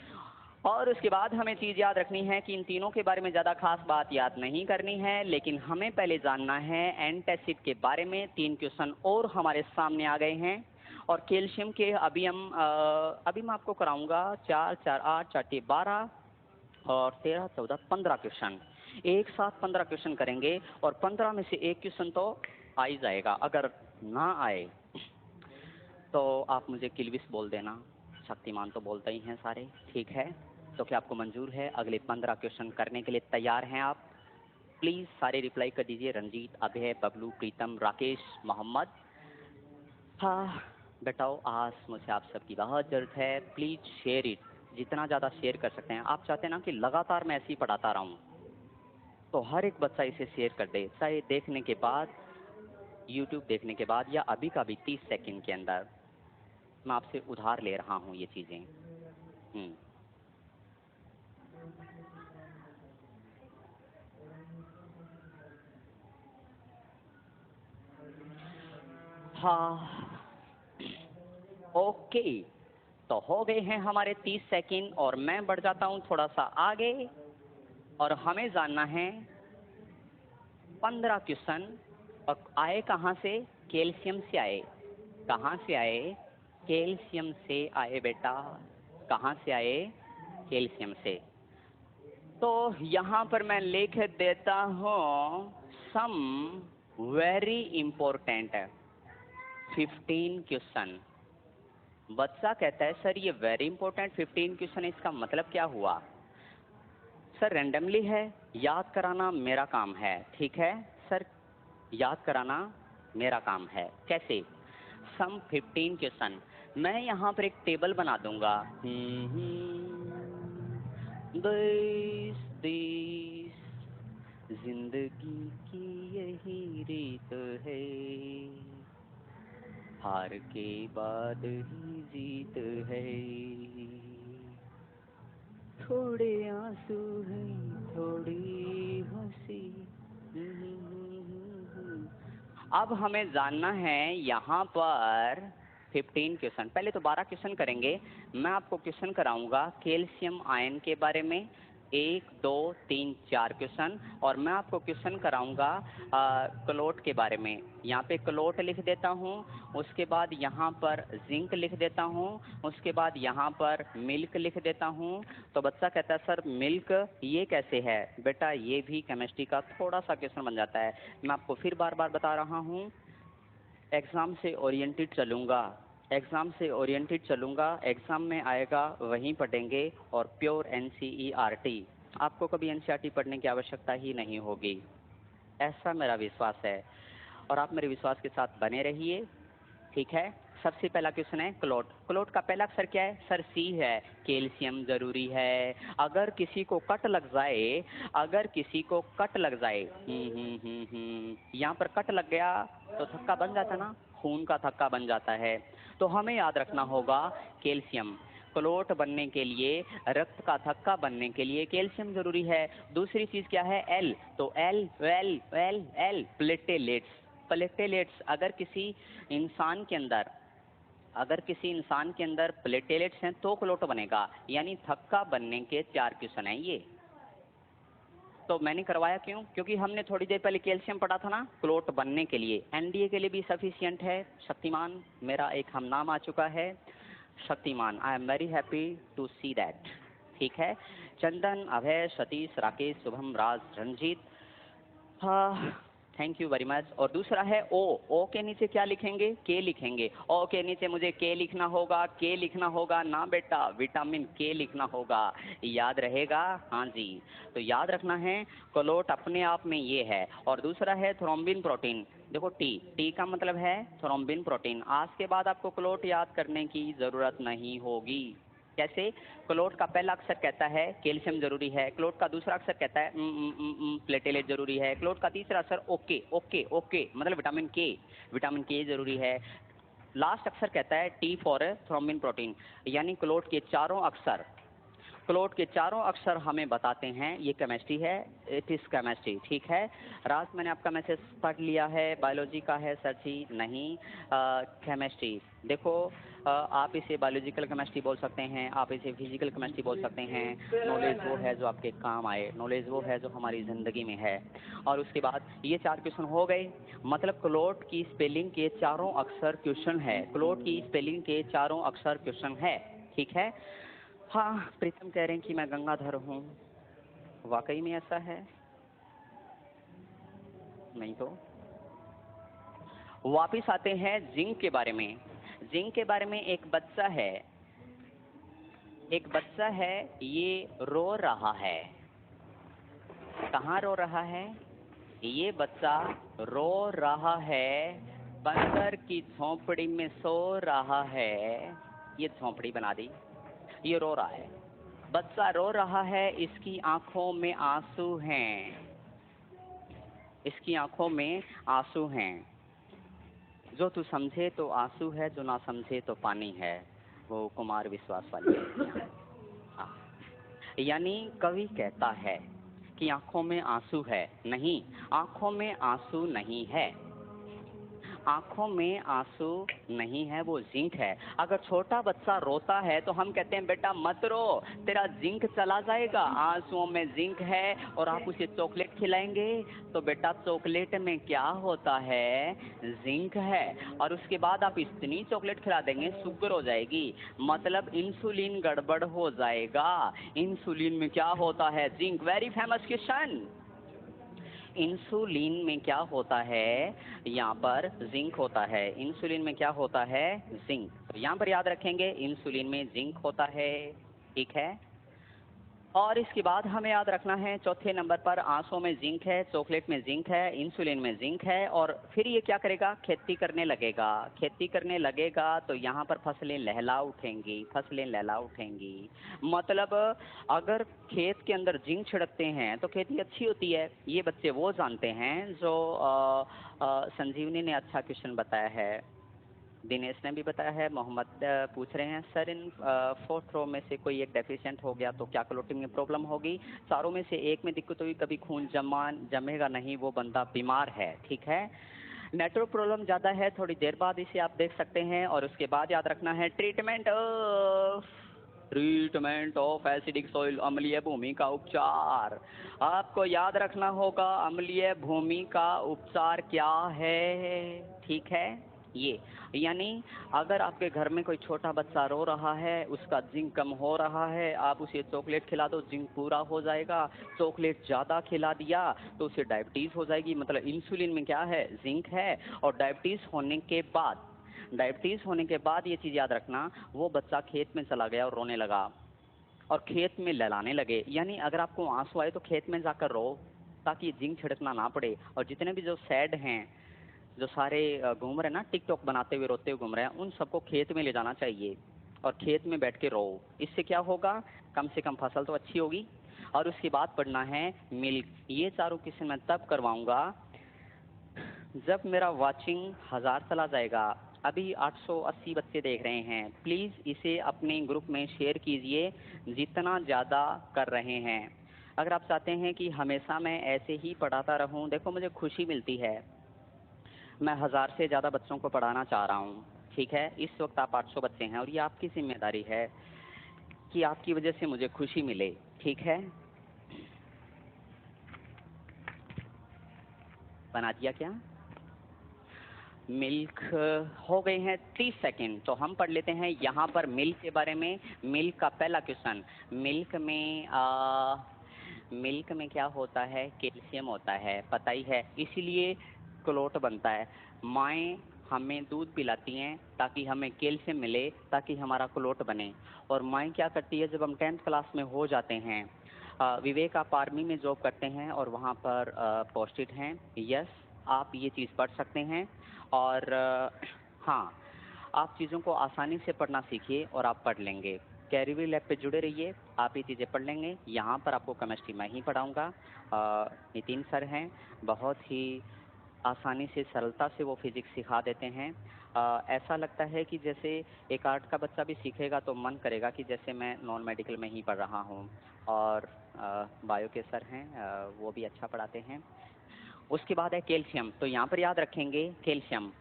और उसके बाद हमें चीज़ याद रखनी है कि इन तीनों के बारे में ज़्यादा खास बात याद नहीं करनी है, लेकिन हमें पहले जानना है एंटासिड के बारे में। 3 क्वेश्चन और हमारे सामने आ गए हैं और कैल्शियम के अभी मैं आपको कराऊंगा 4 4 8 4 12 और 13 14 15 क्वेश्चन। एक साथ 15 क्वेश्चन करेंगे और 15 में से एक क्वेश्चन तो आ ही जाएगा। अगर ना आए तो आप मुझे किलविस बोल देना, शक्तिमान तो बोलते ही हैं सारे, ठीक है? तो क्या आपको मंजूर है? अगले 15 क्वेश्चन करने के लिए तैयार हैं आप? प्लीज़ सारे रिप्लाई कर दीजिए। रंजीत, अभय, बबलू, प्रीतम, राकेश, मोहम्मद। हाँ बेटाओ, आज मुझे आप सबकी बहुत ज़रूरत है। प्लीज़ शेयर इट, जितना ज़्यादा शेयर कर सकते हैं। आप चाहते हैं ना कि लगातार मैं ऐसे ही पढ़ाता रहूँ, तो हर एक बच्चा इसे शेयर कर दे, चाहे देखने के बाद, यूट्यूब देखने के बाद या अभी का भी 30 सेकंड के अंदर। मैं आपसे उधार ले रहा हूँ ये चीज़ें। हाँ ओके, तो हो गए हैं हमारे 30 सेकंड और मैं बढ़ जाता हूँ थोड़ा सा आगे। और हमें जानना है 15 क्वेश्चन, और आए कहाँ से? कैल्शियम से आए। कहाँ से आए? कैल्शियम से आए बेटा। कहाँ से आए? कैल्शियम से। तो यहाँ पर मैं लिख देता हूँ सम वेरी इंपॉर्टेंट 15 क्वेश्चन। बच्चा कहता है सर ये वेरी इंपॉर्टेंट 15 क्वेश्चन, इसका मतलब क्या हुआ? सर रैंडमली है, याद कराना मेरा काम है, ठीक है सर? याद कराना मेरा काम है। कैसे? सम 15 क्वेश्चन। मैं यहाँ पर एक टेबल बना दूंगा। दिस दिस जिंदगी की यही रीत है, हार के बाद ही जीत है, थोड़े आंसू हैं थोड़ी हंसी। अब हमें जानना है यहाँ पर 15 क्वेश्चन। पहले तो 12 क्वेश्चन करेंगे। मैं आपको क्वेश्चन कराऊंगा कैल्शियम आयन के बारे में, 1 2 3 4 क्वेश्चन। और मैं आपको क्वेश्चन कराऊंगा क्लोट के बारे में। यहाँ पे क्लोट लिख देता हूँ, उसके बाद यहाँ पर जिंक लिख देता हूँ, उसके बाद यहाँ पर मिल्क लिख देता हूँ। तो बच्चा कहता है सर मिल्क ये कैसे है? बेटा ये भी केमिस्ट्री का थोड़ा सा क्वेश्चन बन जाता है। मैं आपको फिर बार बार बता रहा हूँ, एग्ज़ाम से ओरिएंटेड चलूँगा, एग्ज़ाम से ओरिएंटेड चलूँगा। एग्ज़ाम में आएगा वहीं पढ़ेंगे, और प्योर NCERT। आपको कभी NCERT पढ़ने की आवश्यकता ही नहीं होगी, ऐसा मेरा विश्वास है। और आप मेरे विश्वास के साथ बने रहिए, ठीक है? सबसे पहला क्वेश्चन है क्लोट। क्लोट का पहला अक्षर क्या है? सर C है। कैल्शियम जरूरी है। अगर किसी को कट लग जाए, अगर किसी को कट लग जाए, यहाँ पर कट लग गया तो थक्का बन जाता ना, खून का थक्का बन जाता है। तो हमें याद रखना होगा कैल्शियम। क्लोट बनने के लिए, रक्त का थक्का बनने के लिए कैल्शियम जरूरी है। दूसरी चीज क्या है? L। तो L L L L platelets. Platelets अगर किसी इंसान के अंदर, अगर किसी इंसान के अंदर प्लेटेलेट्स हैं तो क्लोट बनेगा। यानी थक्का बनने के 4 क्वेश्चन हैं ये। तो मैंने करवाया क्यों? क्योंकि हमने थोड़ी देर पहले कैल्शियम पढ़ा था ना, क्लोट बनने के लिए। NDA के लिए भी सफिशिएंट है। शक्तिमान मेरा एक हम नाम आ चुका है, Shaktimaan. I am very happy to see that, ठीक है? चंदन, अभय, सतीश, राकेश, शुभम, राज, रंजीत, हाँ थैंक यू वेरी मच। और दूसरा है ओ। ओ के नीचे क्या लिखेंगे? के लिखेंगे। ओ के नीचे मुझे के लिखना होगा, के लिखना होगा ना बेटा, विटामिन के लिखना होगा। याद रहेगा? हाँ जी। तो याद रखना है, क्लोट अपने आप में ये है। और दूसरा है थ्रोम्बिन प्रोटीन। देखो टी, टी का मतलब है थ्रोम्बिन प्रोटीन। आज के बाद आपको क्लोट याद करने की जरूरत नहीं होगी। कैसे? क्लोट का पहला अक्षर कहता है कैल्शियम जरूरी है, क्लोट का दूसरा अक्षर कहता है प्लेटेलेट जरूरी है, क्लोट का तीसरा अक्षर ओके ओके ओके मतलब विटामिन के, विटामिन के जरूरी है। लास्ट अक्षर कहता है टी फॉर थ्रोम्बिन प्रोटीन। यानी क्लोट के चारों अक्षर, क्लोट के चारों अक्षर हमें बताते हैं ये केमिस्ट्री है, इट इज केमिस्ट्री, ठीक है? राज मैंने आपका मैसेज पढ़ लिया है, बायोलॉजी का है सर जी? नहीं, केमिस्ट्री। देखो आप इसे बायोलॉजिकल केमिस्ट्री बोल सकते हैं, आप इसे फिजिकल केमिस्ट्री बोल सकते हैं। नॉलेज वो है जो आपके काम आए, नॉलेज वो है जो हमारी ज़िंदगी में है। और उसके बाद ये 4 क्वेश्चन हो गए। मतलब क्लोट की स्पेलिंग के चारों अक्षर क्वेश्चन है, क्लोट की स्पेलिंग के चारों अक्षर क्वेश्चन है। ठीक है। हाँ, प्रीतम कह रहे हैं कि मैं गंगाधर हूँ। वाकई में ऐसा है? नहीं तो वापिस आते हैं जिंक के बारे में। जिंक के बारे में एक बच्चा है, ये रो रहा है। कहाँ रो रहा है? ये बच्चा रो रहा है, बंदर की झोंपड़ी में सो रहा है। ये झोंपड़ी बना दी, ये रो रहा है, बच्चा रो रहा है, इसकी आंखों में आंसू हैं, इसकी आंखों में आंसू हैं। जो तू समझे तो आंसू है, जो ना समझे तो पानी है। वो कुमार विश्वास वाली है। हाँ। यानी कवि कहता है कि आंखों में आंसू है, नहीं, आंखों में आंसू नहीं है, आंखों में आंसू नहीं है, वो जिंक है। अगर छोटा बच्चा रोता है तो हम कहते हैं बेटा मत रो, तेरा जिंक चला जाएगा। आंसुओं में जिंक है और आप उसे चॉकलेट खिलाएंगे तो बेटा चॉकलेट में क्या होता है? जिंक है। और उसके बाद आप इतनी चॉकलेट खिला देंगे शुगर हो जाएगी, मतलब इंसुलिन गड़बड़ हो जाएगा। इंसुलिन में क्या होता है? Zinc. Very famous question. Insulin में क्या होता है? यहाँ पर जिंक होता है। इंसुलिन में क्या होता है? जिंक। तो यहाँ पर याद रखेंगे इंसुलिन में जिंक होता है। ठीक है। और इसके बाद हमें याद रखना है चौथे नंबर पर आंसू में जिंक है, चॉकलेट में जिंक है, इंसुलिन में जिंक है। और फिर ये क्या करेगा? खेती करने लगेगा। खेती करने लगेगा तो यहाँ पर फसलें लहला उठेंगी, फसलें लहला उठेंगी। मतलब अगर खेत के अंदर जिंक छिड़कते हैं तो खेती अच्छी होती है। ये बच्चे वो जानते हैं जो संजीवनी ने अच्छा क्वेश्चन बताया है, दिनेश ने भी बताया है, मोहम्मद पूछ रहे हैं सर इन 4th रो में से कोई एक डेफिशिएंट हो गया तो क्या क्लोटिंग में प्रॉब्लम होगी? चारों में से एक में दिक्कत होगी, कभी खून जमेगा नहीं, वो बंदा बीमार है। ठीक है। नेटवर्क प्रॉब्लम ज़्यादा है, थोड़ी देर बाद इसे आप देख सकते हैं। और उसके बाद याद रखना है ट्रीटमेंट ऑफ एसिडिक सॉइल, अम्लीय भूमि का उपचार। आपको याद रखना होगा अम्लीय भूमि का उपचार क्या है। ठीक है। ये यानी अगर आपके घर में कोई छोटा बच्चा रो रहा है, उसका जिंक कम हो रहा है, आप उसे चॉकलेट खिला दो, जिंक पूरा हो जाएगा। चॉकलेट ज़्यादा खिला दिया तो उसे डायबिटीज़ हो जाएगी। मतलब इंसुलिन में क्या है? जिंक है। और डायबिटीज़ होने के बाद ये चीज़ याद रखना, वो बच्चा खेत में चला गया और रोने लगा और खेत में लहलाने लगे। यानी अगर आपको आंसू आए तो खेत में जाकर रो, ताकि जिंक छिड़कना ना पड़े। और जितने भी जो सैड हैं, जो सारे घूम रहे हैं ना, टिकटॉक बनाते हुए रोते हुए घूम रहे हैं, उन सबको खेत में ले जाना चाहिए और खेत में बैठ के रो। इससे क्या होगा? कम से कम फसल तो अच्छी होगी। और उसके बाद पढ़ना है मिल्क। ये चारों क्वेश्चन मैं तब करवाऊंगा जब मेरा वाचिंग 1000 चला जाएगा। अभी 880 बच्चे देख रहे हैं। प्लीज़ इसे अपने ग्रुप में शेयर कीजिए जितना ज़्यादा कर रहे हैं। अगर आप चाहते हैं कि हमेशा मैं ऐसे ही पढ़ाता रहूं, देखो मुझे खुशी मिलती है, मैं 1000 से ज़्यादा बच्चों को पढ़ाना चाह रहा हूँ। ठीक है। इस वक्त आप 800 बच्चे हैं और ये आपकी जिम्मेदारी है कि आपकी वजह से मुझे खुशी मिले। ठीक है। बना दिया क्या? मिल्क हो गए हैं 30 सेकेंड, तो हम पढ़ लेते हैं यहाँ पर मिल्क के बारे में। मिल्क का पहला क्वेश्चन, मिल्क में क्या होता है? कैल्शियम होता है, पता ही है, इसीलिए क्लोट बनता है। माएँ हमें दूध पिलाती हैं ताकि हमें कैल्शियम मिले, ताकि हमारा क्लोट बने। और माएँ क्या करती है, जब हम 10th क्लास में हो जाते हैं, विवेक आप आर्मी में जॉब करते हैं और वहाँ पर पोस्टेड हैं, यस, आप ये चीज़ पढ़ सकते हैं। और हाँ, आप चीज़ों को आसानी से पढ़ना सीखिए और आप पढ़ लेंगे। कैरियर लैब पे जुड़े रहिए, आप ये चीज़ें पढ़ लेंगे। यहाँ पर आपको केमिस्ट्री मैं ही पढ़ाऊँगा। नितिन सर हैं, बहुत ही आसानी से, सरलता से वो फिज़िक्स सिखा देते हैं। ऐसा लगता है कि जैसे एक आर्ट का बच्चा भी सीखेगा तो मन करेगा कि जैसे मैं नॉन मेडिकल में ही पढ़ रहा हूँ। और बायो के सर हैं, वो भी अच्छा पढ़ाते हैं। उसके बाद है कैल्शियम, तो यहाँ पर याद रखेंगे कैल्शियम।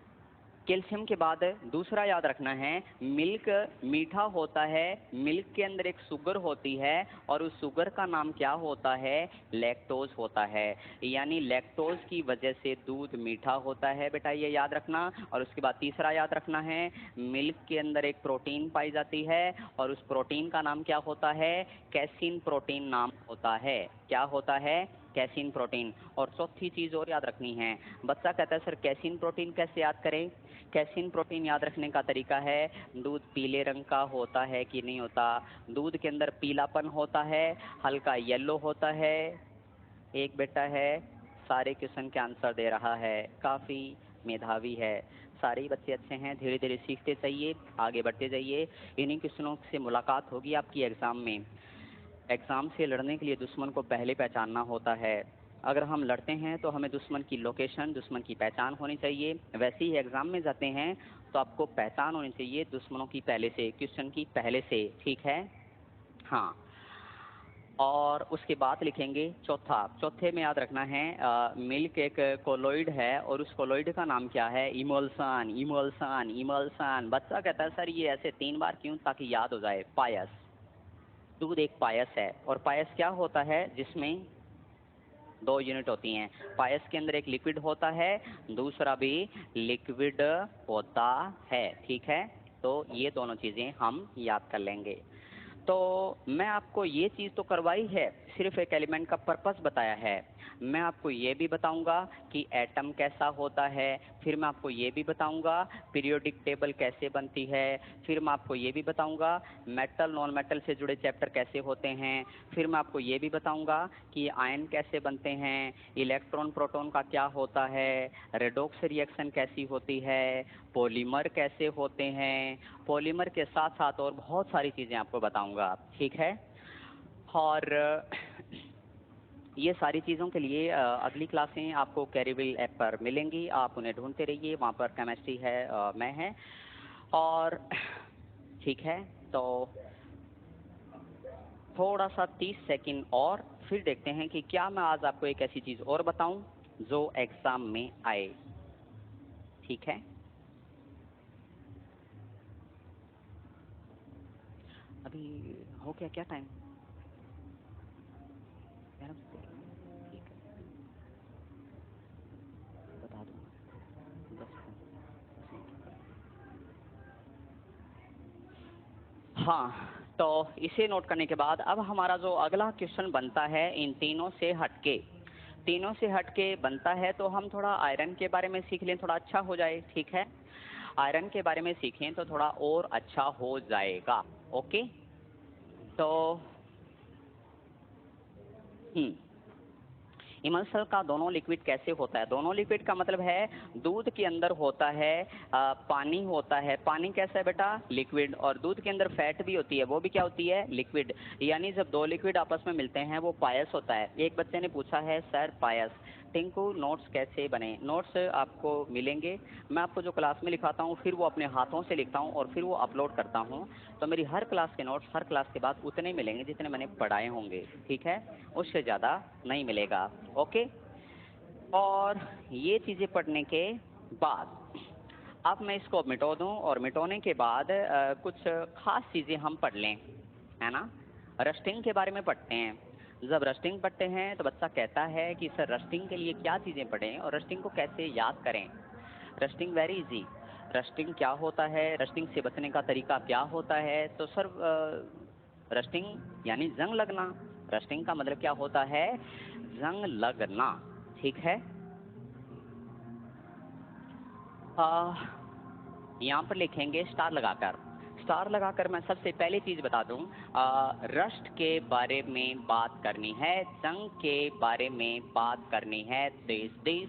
कैल्शियम के बाद दूसरा याद रखना है, मिल्क मीठा होता है, मिल्क के अंदर एक शुगर होती है और उस शुगर का नाम क्या होता है, लैक्टोज होता है। यानी लैक्टोज की वजह से दूध मीठा होता है बेटा, ये याद रखना। और उसके बाद तीसरा याद रखना है, मिल्क के अंदर एक प्रोटीन पाई जाती है और उस प्रोटीन का नाम क्या होता है, कैसीन प्रोटीन नाम होता है। क्या होता है, कैसीन प्रोटीन। और चौथी चीज और याद रखनी है, बच्चा कहता है सर कैसीन प्रोटीन कैसे याद करें। कैसीन प्रोटीन याद रखने का तरीका है, दूध पीले रंग का होता है कि नहीं होता, दूध के अंदर पीलापन होता है, हल्का येलो होता है। एक बेटा है सारे क्वेश्चन के आंसर दे रहा है, काफी मेधावी है, सारे ही बच्चे अच्छे हैं, धीरे धीरे सीखते जाइए, आगे बढ़ते जाइए। इन्हीं क्वेश्चनों से मुलाकात होगी आपकी एग्जाम में। एग्जाम से लड़ने के लिए दुश्मन को पहले पहचानना होता है। अगर हम लड़ते हैं तो हमें दुश्मन की लोकेशन, दुश्मन की पहचान होनी चाहिए। वैसे ही एग्जाम में जाते हैं तो आपको पहचान होनी चाहिए दुश्मनों की पहले से, क्वेश्चन की पहले से, ठीक है। हाँ, और उसके बाद लिखेंगे चौथा। चौथे में याद रखना है, मिल्क एक कोलोइड है और उस कोलोइड का नाम क्या है, इमल्सन। Emulsion emulsion. बच्चा कहता है सर ये ऐसे 3 बार क्यों, ताकि याद हो जाए। पायस, दूध एक पायस है और पायस क्या होता है, जिसमें 2 यूनिट होती हैं। पायस के अंदर एक लिक्विड होता है, दूसरा भी लिक्विड होता है, ठीक है। तो ये दोनों चीजें हम याद कर लेंगे। तो मैं आपको ये चीज तो करवाई है, सिर्फ एक एलिमेंट का पर्पस बताया है। मैं आपको ये भी बताऊंगा कि एटम कैसा होता है, फिर मैं आपको ये भी बताऊंगा पीरियोडिक टेबल कैसे बनती है, फिर मैं आपको ये भी बताऊंगा मेटल नॉन मेटल से जुड़े चैप्टर कैसे होते हैं, फिर मैं आपको ये भी बताऊंगा कि आयन कैसे बनते हैं, इलेक्ट्रॉन प्रोटॉन का क्या होता है, रेडॉक्स रिएक्शन कैसी होती है, पॉलीमर कैसे होते हैं, पॉलीमर के साथ साथ और बहुत सारी चीजें आपको बताऊंगा, ठीक है। और ये सारी चीज़ों के लिए अगली क्लासें आपको कैरीविल ऐप पर मिलेंगी, आप उन्हें ढूंढते रहिए, वहाँ पर केमिस्ट्री है, मैं है। और ठीक है, तो थोड़ा सा 30 सेकंड और फिर देखते हैं कि क्या मैं आज आपको एक ऐसी चीज़ और बताऊं जो एग्जाम में आए, ठीक है। अभी हो गया क्या टाइम, 11 बजे तक ना? ठीक है, बता दूंगा 10 मिनट। हाँ, तो इसे नोट करने के बाद अब हमारा जो अगला क्वेश्चन बनता है इन तीनों से हटके, तीनों से हटके बनता है, तो हम थोड़ा आयरन के बारे में सीख लें, थोड़ा अच्छा हो जाए, ठीक है। आयरन के बारे में सीखें तो थोड़ा और अच्छा हो जाएगा, ओके। तो इमल्सल का दोनों लिक्विड कैसे होता है, दोनों लिक्विड का मतलब है दूध के अंदर होता है पानी होता है, पानी कैसा है बेटा, लिक्विड। और दूध के अंदर फैट भी होती है, वो भी क्या होती है, लिक्विड। यानी जब 2 लिक्विड आपस में मिलते हैं वो पायस होता है। एक बच्चे ने पूछा है सर पायस, टिंकू नोट्स कैसे बने। नोट्स आपको मिलेंगे, मैं आपको जो क्लास में लिखाता हूँ फिर वो अपने हाथों से लिखता हूँ और फिर वो अपलोड करता हूँ। तो मेरी हर क्लास के नोट्स हर क्लास के बाद उतने मिलेंगे जितने मैंने पढ़ाए होंगे, ठीक है, उससे ज़्यादा नहीं मिलेगा, ओके। और ये चीज़ें पढ़ने के बाद अब मैं इसको मिटो दूं और मिटोने के बाद कुछ खास चीज़ें हम पढ़ लें, है ना। रस्टिंग के बारे में पढ़ते हैं। जब रस्टिंग पढ़ते हैं तो बच्चा कहता है कि सर रस्टिंग के लिए क्या चीज़ें पढ़ें और रस्टिंग को कैसे याद करें। Rusting very easy. रस्टिंग क्या होता है, रस्टिंग से बचने का तरीका क्या होता है, तो सर रस्टिंग यानी जंग लगना। रस्टिंग का मतलब क्या होता है, जंग लगना, ठीक है। यहाँ पर लिखेंगे स्टार लगाकर। स्टार लगाकर मैं सबसे पहले चीज बता दूं, रस्ट के बारे में बात करनी है, जंग के बारे में बात करनी है, देश देश,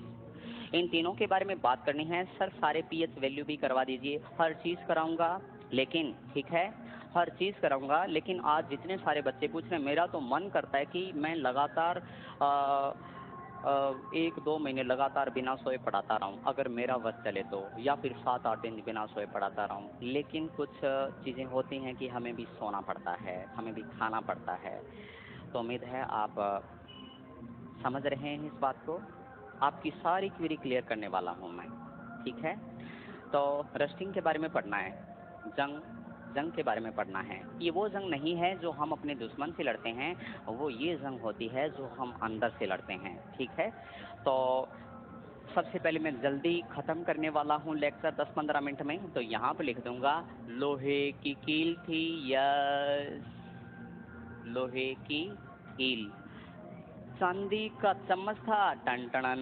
इन तीनों के बारे में बात करनी है। सर सारे पीएच वैल्यू भी करवा दीजिए, हर चीज कराऊंगा, लेकिन ठीक है हर चीज कराऊंगा, लेकिन आज जितने सारे बच्चे पूछ रहे हैं मेरा तो मन करता है कि मैं लगातार 1-2 महीने लगातार बिना सोए पढ़ाता रहा हूँ, अगर मेरा बस चले तो, या फिर 7-8 दिन बिना सोए पढ़ाता रहा हूँ। लेकिन कुछ चीज़ें होती हैं कि हमें भी सोना पड़ता है, हमें भी खाना पड़ता है। तो उम्मीद है आप समझ रहे हैं इस बात को। आपकी सारी क्वेरी क्लियर करने वाला हूँ मैं, ठीक है। तो रस्टिंग के बारे में पढ़ना है, जंग जंग के बारे में पढ़ना है। ये वो जंग नहीं है जो हम अपने दुश्मन से लड़ते हैं, वो ये जंग होती है जो हम अंदर से लड़ते हैं। ठीक है, तो सबसे पहले मैं जल्दी ख़त्म करने वाला हूँ लेक्चर 10-15 मिनट में, तो यहाँ पे लिख दूंगा लोहे की कील थी, यस, लोहे की कील। चांदी का चम्मच था, टन टनन।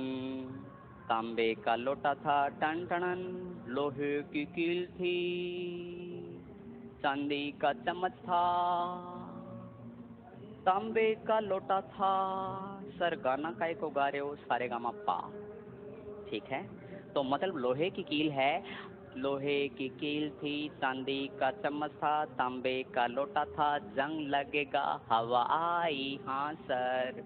तांबे का लोटा था, टन टनन। लोहे की कील थी, चांदी का चम्मच था, तांबे का लोटा था। सर गाना काय को गा रहे हो, सारे गामा पा। ठीक है, तो मतलब लोहे की कील है, लोहे की कील थी, चांदी का चम्मच था, तांबे का लोटा था, जंग लगेगा, हवा आई, हाँ सर।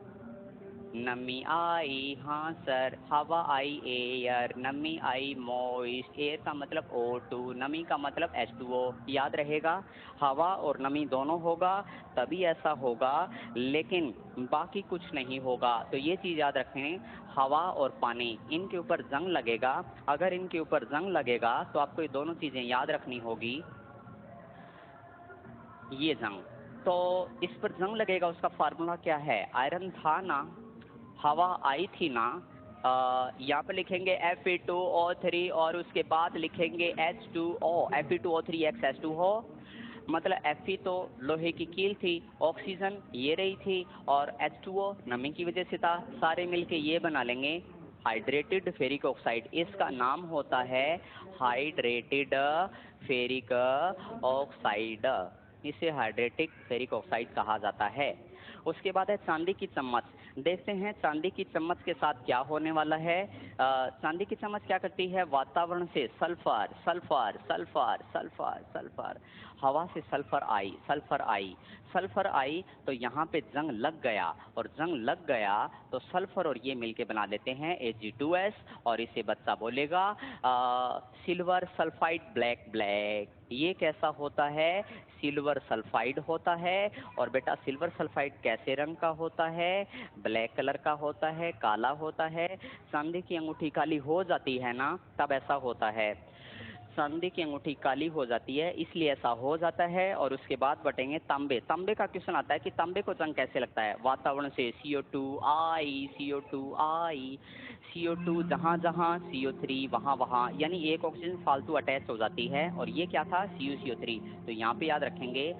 नमी आई, हाँ सर। हवा आई एयर, नमी आई मॉइस्ट। एयर का मतलब O2, नमी का मतलब H2O। याद रहेगा, हवा और नमी दोनों होगा तभी ऐसा होगा, लेकिन बाकी कुछ नहीं होगा। तो ये चीज़ याद रखें, हवा और पानी इनके ऊपर जंग लगेगा। अगर इनके ऊपर जंग लगेगा तो आपको ये दोनों चीज़ें याद रखनी होगी। ये जंग, तो इस पर जंग लगेगा, उसका फार्मूला क्या है? आयरन था ना, हवा आई थी ना, यहाँ पर लिखेंगे Fe2O3 और उसके बाद लिखेंगे H2O, Fe2O3X H2O। मतलब Fe तो लोहे की कील थी, ऑक्सीजन ये रही थी, और H2O नमी की वजह से था। सारे मिलके ये बना लेंगे हाइड्रेटेड फेरिक ऑक्साइड। इसका नाम होता है हाइड्रेटेड फेरिक ऑक्साइड। इसे हाइड्रेटिक फेरिक ऑक्साइड कहा जाता है। उसके बाद है चांदी की चम्मच। देखते हैं चांदी की चम्मच के साथ क्या होने वाला है। चांदी की चम्मच क्या करती है? वातावरण से sulphur sulphur sulphur sulphur sulphur, हवा से सल्फर आई, सल्फर आई, सल्फर आई, तो यहाँ पे जंग लग गया, और जंग लग गया तो सल्फर और ये मिलके बना देते हैं Ag2S, और इसे बच्चा बोलेगा सिल्वर सल्फाइड ब्लैक ब्लैक। ये कैसा होता है? सिल्वर सल्फाइड होता है। और बेटा सिल्वर सल्फाइड कैसे रंग का होता है? ब्लैक कलर का होता है, काला होता है। चांदी की अंगूठी काली हो जाती है ना, तब ऐसा होता है। चांदी की अंगूठी काली हो जाती है इसलिए ऐसा हो जाता है। और उसके बाद बटेंगे तांबे। तांबे का क्वेश्चन आता है कि तांबे को जंग कैसे लगता है? वातावरण से CO2 आई, CO2 आई, CO2 जहाँ जहाँ, CO3 वहाँ वहाँ, यानी एक ऑक्सीजन फालतू अटैच हो जाती है। और ये क्या था? CuCO3। तो यहाँ पे याद रखेंगे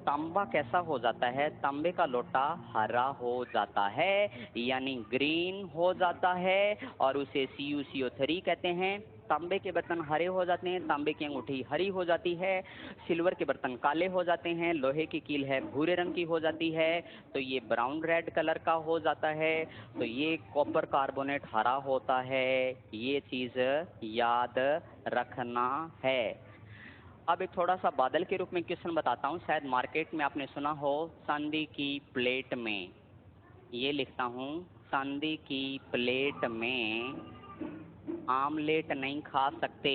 तांबा कैसा हो जाता है? तांबे का लोटा हरा हो जाता है, यानी ग्रीन हो जाता है, और उसे CuCO3 कहते हैं। तांबे के बर्तन हरे हो जाते हैं, तांबे की अंगूठी हरी हो जाती है। सिल्वर के बर्तन काले हो जाते हैं, लोहे की कील है भूरे रंग की हो जाती है, तो ये ब्राउन रेड कलर का हो जाता है। तो ये कॉपर कार्बोनेट हरा होता है। ये चीज़ याद रखना है। अब एक थोड़ा सा बादल के रूप में क्वेश्चन बताता हूँ, शायद मार्केट में आपने सुना हो, चांदी की प्लेट में। ये लिखता हूँ, चांदी की प्लेट में आमलेट नहीं खा सकते।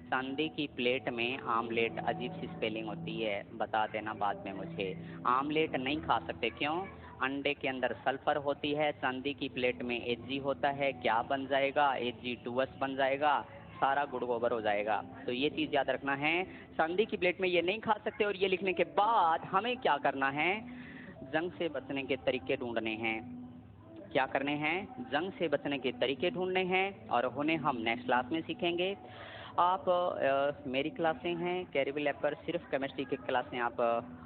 चांदी की प्लेट में आमलेट, अजीब सी स्पेलिंग होती है, बता देना बाद में मुझे। आमलेट नहीं खा सकते, क्यों? अंडे के अंदर सल्फर होती है, चांदी की प्लेट में Ag होता है, क्या बन जाएगा? Ag2S बन जाएगा, सारा गुड़ गोबर हो जाएगा। तो ये चीज़ याद रखना है, चांदी की प्लेट में ये नहीं खा सकते। और ये लिखने के बाद हमें क्या करना है? जंग से बचने के तरीके ढूंढने हैं। क्या करने हैं? जंग से बचने के तरीके ढूंढने हैं, और उन्हें हम नेक्स्ट क्लास में सीखेंगे। आप मेरी क्लासें हैं कैरिबल ऐप पर, सिर्फ केमिस्ट्री की क्लासें आप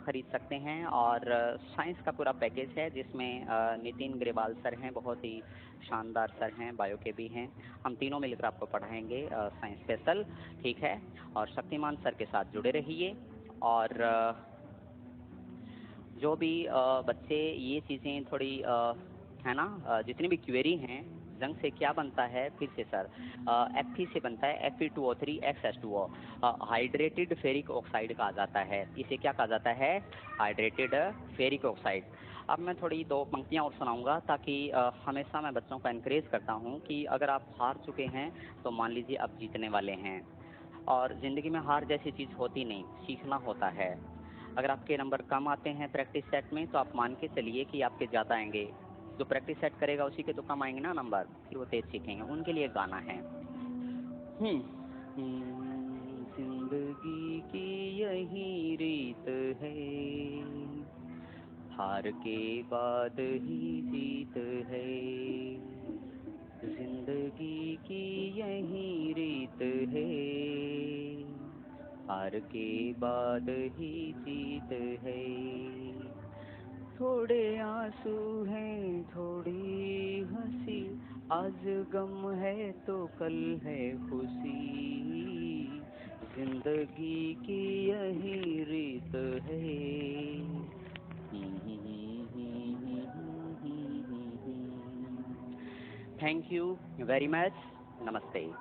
खरीद सकते हैं, और साइंस का पूरा पैकेज है जिसमें नितिन ग्रेवाल सर हैं, बहुत ही शानदार सर हैं, बायो के भी हैं। हम तीनों मिलकर आपको पढ़ाएंगे साइंस स्पेशल, ठीक है। और शक्तिमान सर के साथ जुड़े रहिए। और जो भी बच्चे ये चीज़ें थोड़ी है ना, जितनी भी क्वेरी हैं, जंग से क्या बनता है? फिर से सर, Fe से बनता है Fe2O3X H2O। Hydrated ferric oxide कहा जाता है। इसे क्या कहा जाता है? Hydrated ferric oxide. अब मैं थोड़ी दो पंक्तियाँ और सुनाऊंगा, ताकि हमेशा मैं बच्चों को एनकरेज करता हूँ कि अगर आप हार चुके हैं तो मान लीजिए अब जीतने वाले हैं। और ज़िंदगी में हार जैसी चीज़ होती नहीं, सीखना होता है। अगर आपके नंबर कम आते हैं प्रैक्टिस सेट में, तो आप मान के चलिए कि आपके ज़्यादा आएंगे। जो प्रैक्टिस सेट करेगा उसी के तो कम आएंगे ना नंबर, फिर वो तेज सीखेंगे। उनके लिए गाना है। जिंदगी की यही रीत है, हार के बाद ही जीत है। जिंदगी की यही रीत है, हार के बाद ही जीत है। थोड़े आंसू हैं थोड़ी हंसी, आज गम है तो कल है खुशी। जिंदगी की यही रीत है। Thank you very much. नमस्ते।